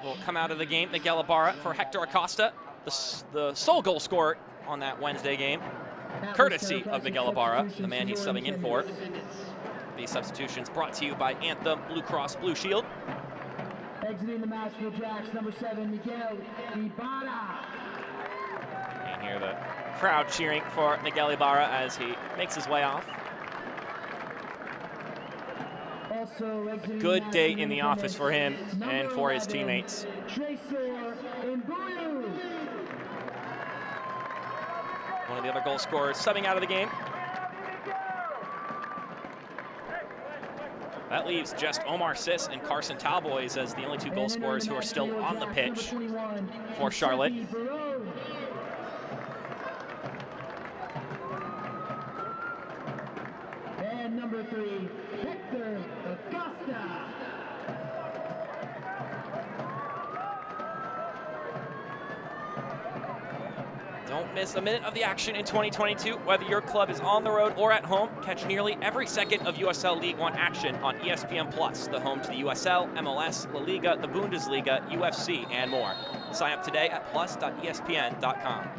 will come out of the game, Miguel Ibarra, for Hector Acosta, the sole goal scorer on that Wednesday game, courtesy of Miguel Ibarra, the man he's subbing in for. These substitutions brought to you by Anthem Blue Cross Blue Shield. Exiting the match for Jacks, number 7, Miguel Ibarra. And here the crowd cheering for Miguel Ibarra as he makes his way off. Also exiting Good the day action in the office for him and for his teammates. One of the other goal scorers subbing out of the game. That leaves just Omar Sis and Carson Talboys as the only two goal scorers who are still on the pitch for Charlotte. And number 3, Hector Acosta. Don't miss a minute of the action in 2022. Whether your club is on the road or at home, catch nearly every second of USL League One action on ESPN Plus, the home to the USL, MLS, La Liga, the Bundesliga, UFC, and more. Sign up today at plus.espn.com.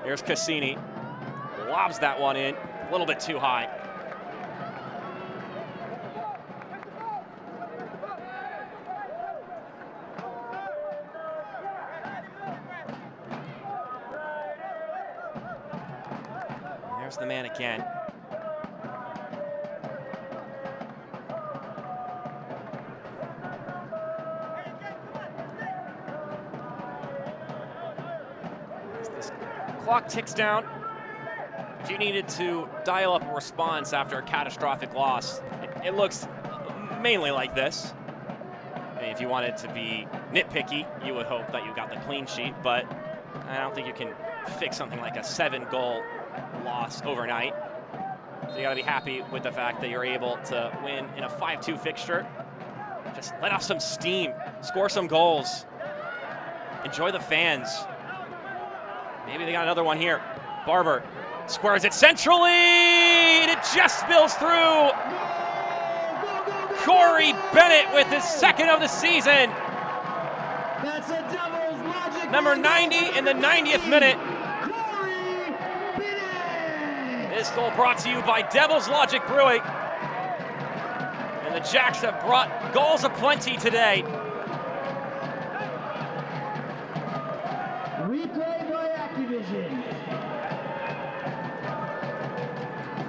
Here's Cassini. Lobs that one in. A little bit too high. There's the man again. Clock ticks down. If you needed to dial up a response after a catastrophic loss, it looks mainly like this. I mean, if you wanted to be nitpicky, you would hope that you got the clean sheet, but I don't think you can fix something like a 7-goal loss overnight. So you gotta be happy with the fact that you're able to win in a 5-2 fixture. Just let off some steam, score some goals, enjoy the fans. Maybe they got another one here. Barber squares it centrally, and it just spills through. Corey Bennett with his second of the season. That's a Devil's Logic. Number 90 in the 90th minute. This goal brought to you by Devil's Logic Brewing. And the Jacks have brought goals aplenty today. Replay by Activision.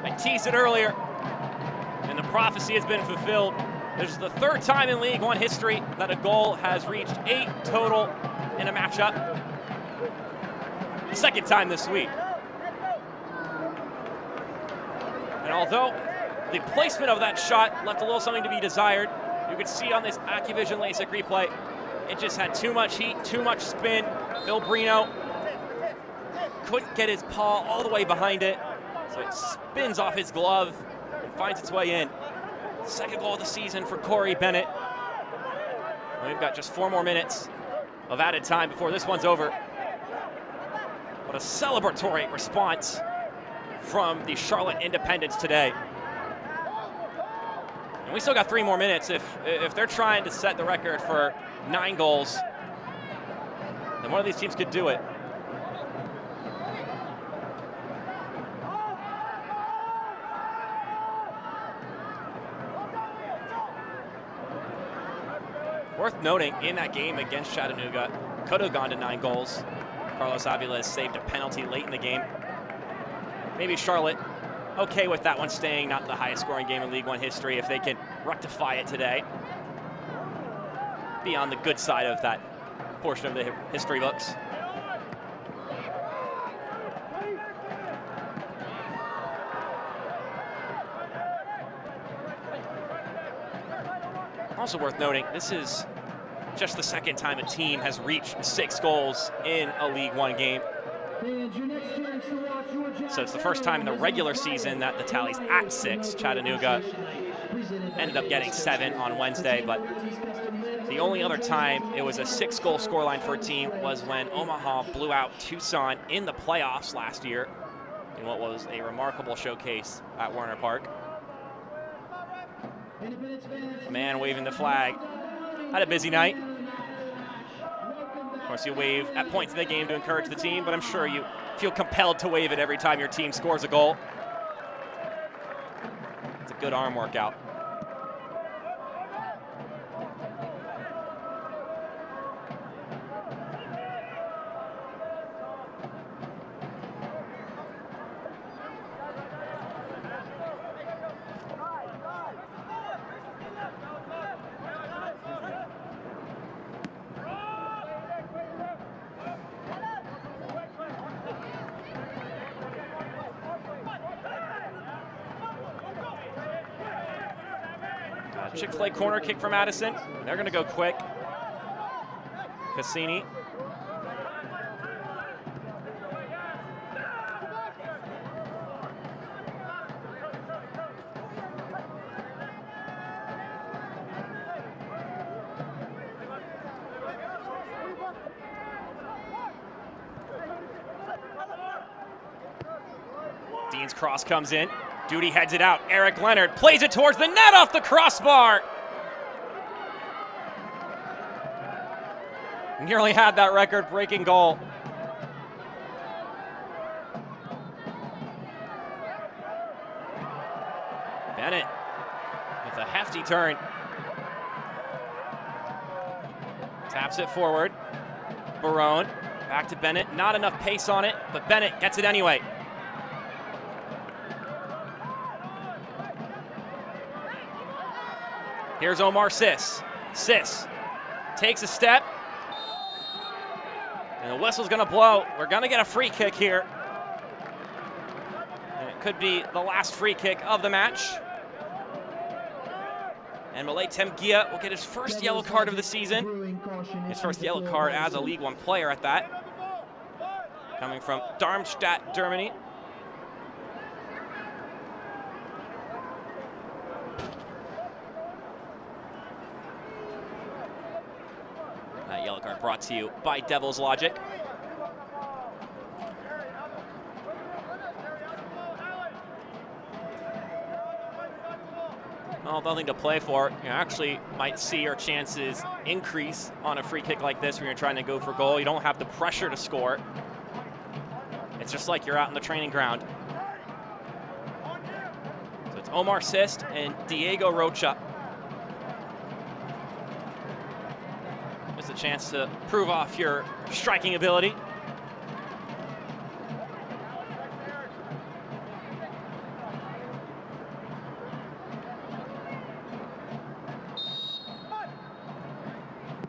I teased it earlier, and the prophecy has been fulfilled. This is the third time in League One history that a goal has reached 8 total in a matchup. The second time this week. And although the placement of that shot left a little something to be desired, you could see on this Activision LASIK replay, it just had too much heat, too much spin. Phil Brino couldn't get his paw all the way behind it, so it spins off his glove and finds its way in. Second goal of the season for Corey Bennett. And we've got just 4 more minutes of added time before this one's over. What a celebratory response from the Charlotte Independents today. And we still got 3 more minutes. If they're trying to set the record for 9 goals, then one of these teams could do it. Worth noting, in that game against Chattanooga, could have gone to 9 goals. Carlos Avila saved a penalty late in the game. Maybe Charlotte okay with that one staying not the highest scoring game in League One history if they can rectify it today. Be on the good side of that portion of the history books. Also worth noting, this is just the second time a team has reached 6 goals in a League One game. So it's the first time in the regular season that the tally's at 6. Chattanooga ended up getting 7 on Wednesday, but The only other time it was a 6-goal scoreline for a team was when Omaha blew out Tucson in the playoffs last year in what was a remarkable showcase at Werner Park. A man waving the flag. Had a busy night. Of course, you wave at points in the game to encourage the team, but I'm sure you feel compelled to wave it every time your team scores a goal. It's a good arm workout. Chick-fil-A corner kick for Madison. They're going to go quick. Cassini. Dean's cross comes in. Duty heads it out. Eric Leonard plays it towards the net off the crossbar. Nearly had that record-breaking goal. Bennett with a hefty turn. Taps it forward. Barone back to Bennett. Not enough pace on it, but Bennett gets it anyway. Here's Omar Sis. Sis takes a step. And the whistle's going to blow. We're going to get a free kick here. And it could be the last free kick of the match. And Malay Temgia will get his first yellow card of the season. His first yellow card as a League One player at that. Coming from Darmstadt, Germany. That yellow card brought to you by Devil's Logic. Well, nothing to play for. You actually might see your chances increase on a free kick like this when you're trying to go for goal. You don't have the pressure to score. It's just like you're out in the training ground. So it's Omar Sist and Diego Rocha. Just a chance to prove off your striking ability.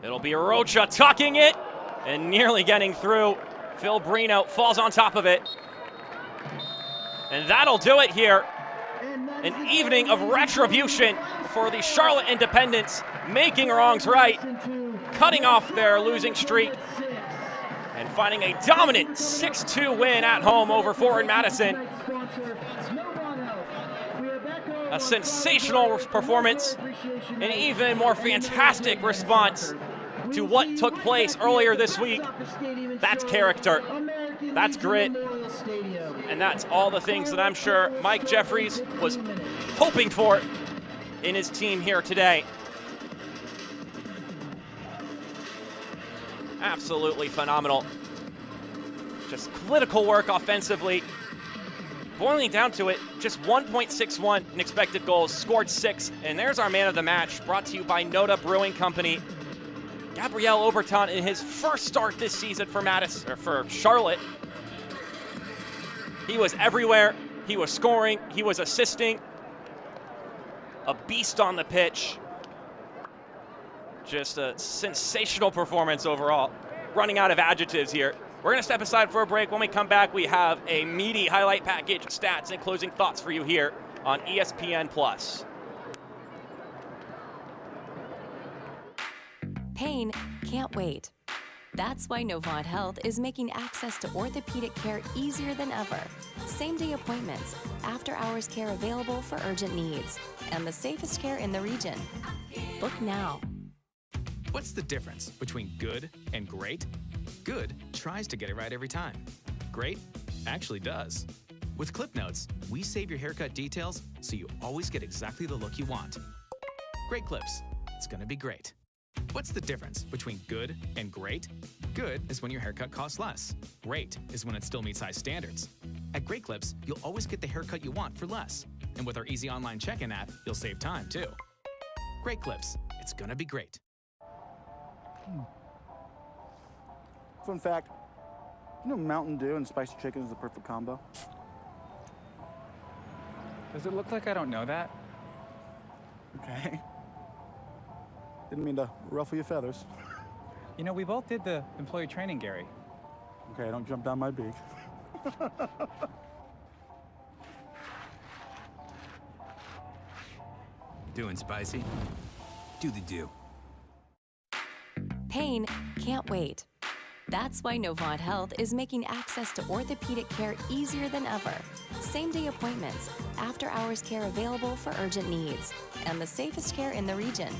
It'll be Rocha tucking it and nearly getting through. Phil Brino falls on top of it. And that'll do it here. An evening of retribution for the Charlotte Independents, making wrongs right, cutting off their losing streak, and finding a dominant 6-2 win at home over Forward Madison. A sensational performance, an even more fantastic response to what took place earlier this week. That's character, that's grit, and that's all the things that I'm sure Mike Jeffries was hoping for in his team here today. Absolutely phenomenal. Just clinical work offensively. Boiling down to it, just 1.61 in expected goals, scored 6, and there's our man of the match, brought to you by Noda Brewing Company. Gabriel Oberton in his first start this season for Madison, or for Charlotte. He was everywhere. He was scoring. He was assisting. A beast on the pitch. Just a sensational performance overall. Running out of adjectives here. We're going to step aside for a break. When we come back, we have a meaty highlight package, stats, and closing thoughts for you here on ESPN+. Pain can't wait. That's why Novant Health is making access to orthopedic care easier than ever. Same-day appointments, after-hours care available for urgent needs, and the safest care in the region. Book now. What's the difference between good and great? Good tries to get it right every time. Great actually does. With Clip Notes, we save your haircut details so you always get exactly the look you want. Great clips. It's gonna be great. What's the difference between good and great? Good is when your haircut costs less. Great is when it still meets high standards. At Great Clips, you'll always get the haircut you want for less. And with our easy online check-in app, you'll save time too. Great Clips. It's gonna be great. Fun fact, you know Mountain Dew and spicy chicken is the perfect combo? Does it look like I don't know that? Okay. Didn't mean to ruffle your feathers. You know, we both did the employee training, Gary. Okay, don't jump down my beak. Doing spicy? Do the do. Pain can't wait. That's why Novant Health is making access to orthopedic care easier than ever. Same-day appointments, after-hours care available for urgent needs, and the safest care in the region.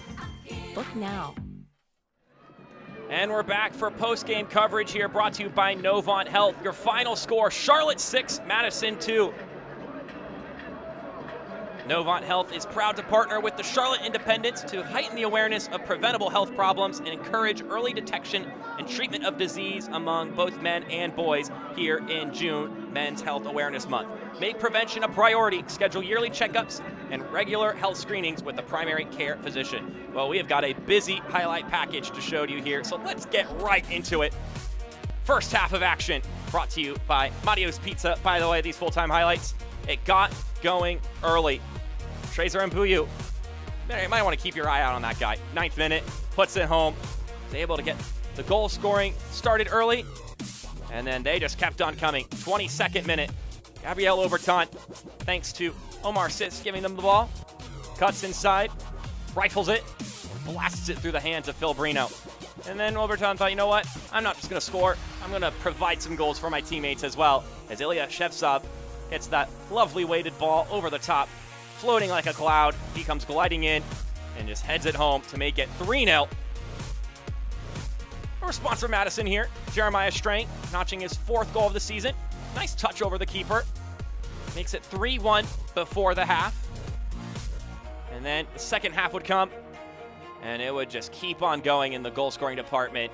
Book now. And we're back for post-game coverage here, brought to you by Novant Health. Your final score, Charlotte 6, Madison 2. Novant Health is proud to partner with the Charlotte Independents to heighten the awareness of preventable health problems and encourage early detection and treatment of disease among both men and boys here in June, Men's Health Awareness Month. Make prevention a priority. Schedule yearly checkups and regular health screenings with a primary care physician. Well, we have got a busy highlight package to show you here, so let's get right into it. First half of action brought to you by Mario's Pizza. By the way, these full-time highlights, it got going early. Trazer Mbuyu, you might want to keep your eye out on that guy. 9th minute, puts it home. Is able to get the goal scoring started early, and then they just kept on coming. 22nd minute, Gabriel Overton, thanks to Omar Sis giving them the ball. Cuts inside, rifles it, blasts it through the hands of Phil Brino. And then Overton thought, you know what? I'm not just going to score. I'm going to provide some goals for my teammates as well. As Ilya Shevtsov hits that lovely weighted ball over the top, floating like a cloud. He comes gliding in and just heads it home to make it 3-0. A response from Madison here. Jeremiah Strang notching his 4th goal of the season. Nice touch over the keeper. Makes it 3-1 before the half. And then the second half would come, and it would just keep on going in the goal-scoring department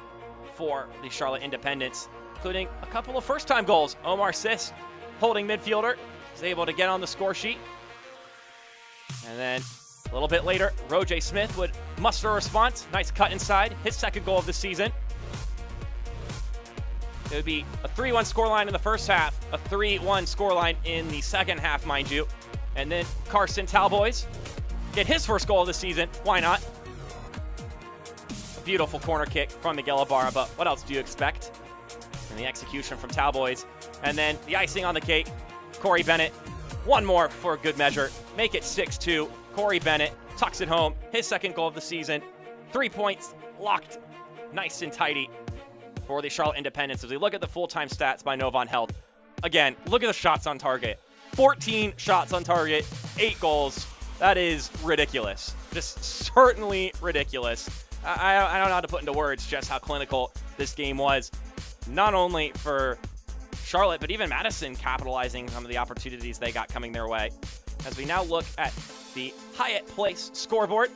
for the Charlotte Independents, including a couple of first-time goals. Omar Sis, holding midfielder, is able to get on the score sheet. And then a little bit later, Roger Smith would muster a response. Nice cut inside, his 2nd goal of the season. It would be a 3-1 scoreline in the first half, a 3-1 scoreline in the second half, mind you. And then Carson Talboys get his 1st goal of the season. Why not? A beautiful corner kick from Miguel Ibarra, but what else do you expect? And the execution from Talboys. And then the icing on the cake, Corey Bennett. One more for good measure. Make it 6-2. Corey Bennett tucks it home. His 2nd goal of the season. 3 points locked nice and tidy for the Charlotte Independents. As we look at the full-time stats by Novant Health, again, look at the shots on target. 14 shots on target, 8 goals. That is ridiculous. Just certainly ridiculous. I don't know how to put into words just how clinical this game was. Not only for Charlotte, but even Madison capitalizing some of the opportunities they got coming their way. As we now look at the Hyatt Place scoreboard,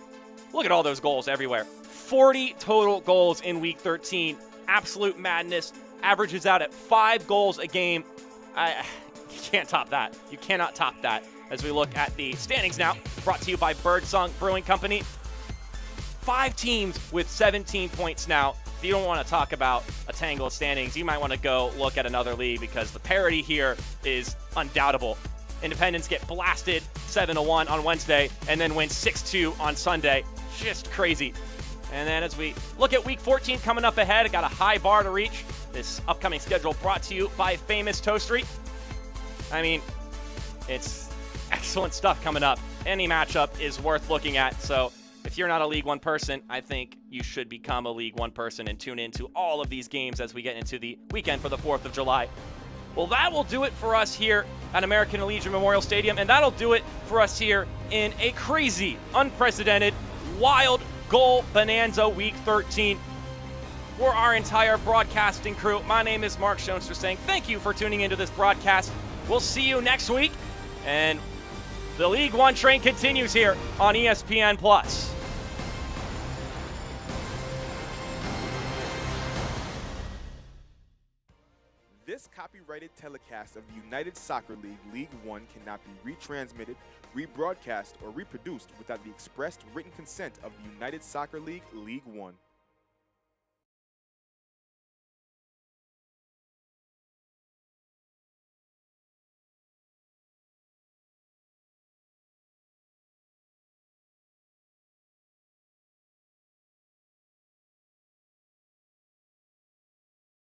look at all those goals everywhere. 40 total goals in Week 13. Absolute madness. Averages out at 5 goals a game. You can't top that. You cannot top that. As we look at the standings now, brought to you by Birdsong Brewing Company. 5 teams with 17 points now. If you don't want to talk about a tangle of standings, you might want to go look at another league because the parity here is undoubtable. Independents get blasted 7-1 on Wednesday and then win 6-2 on Sunday. Just crazy. And then as we look at Week 14 coming up ahead, I got a high bar to reach. This upcoming schedule brought to you by Famous Toastery. I mean, it's excellent stuff coming up. Any matchup is worth looking at, so if you're not a League One person, I think you should become a League One person and tune into all of these games as we get into the weekend for the 4th of July. Well, that will do it for us here at American Legion Memorial Stadium, and that'll do it for us here in a crazy, unprecedented, wild Goal Bonanza Week 13. For our entire broadcasting crew, my name is Mark Schoenster saying thank you for tuning into this broadcast. We'll see you next week, and the League One train continues here on ESPN+. This copyrighted telecast of the United Soccer League League One cannot be retransmitted, rebroadcast, or reproduced without the expressed written consent of the United Soccer League League One.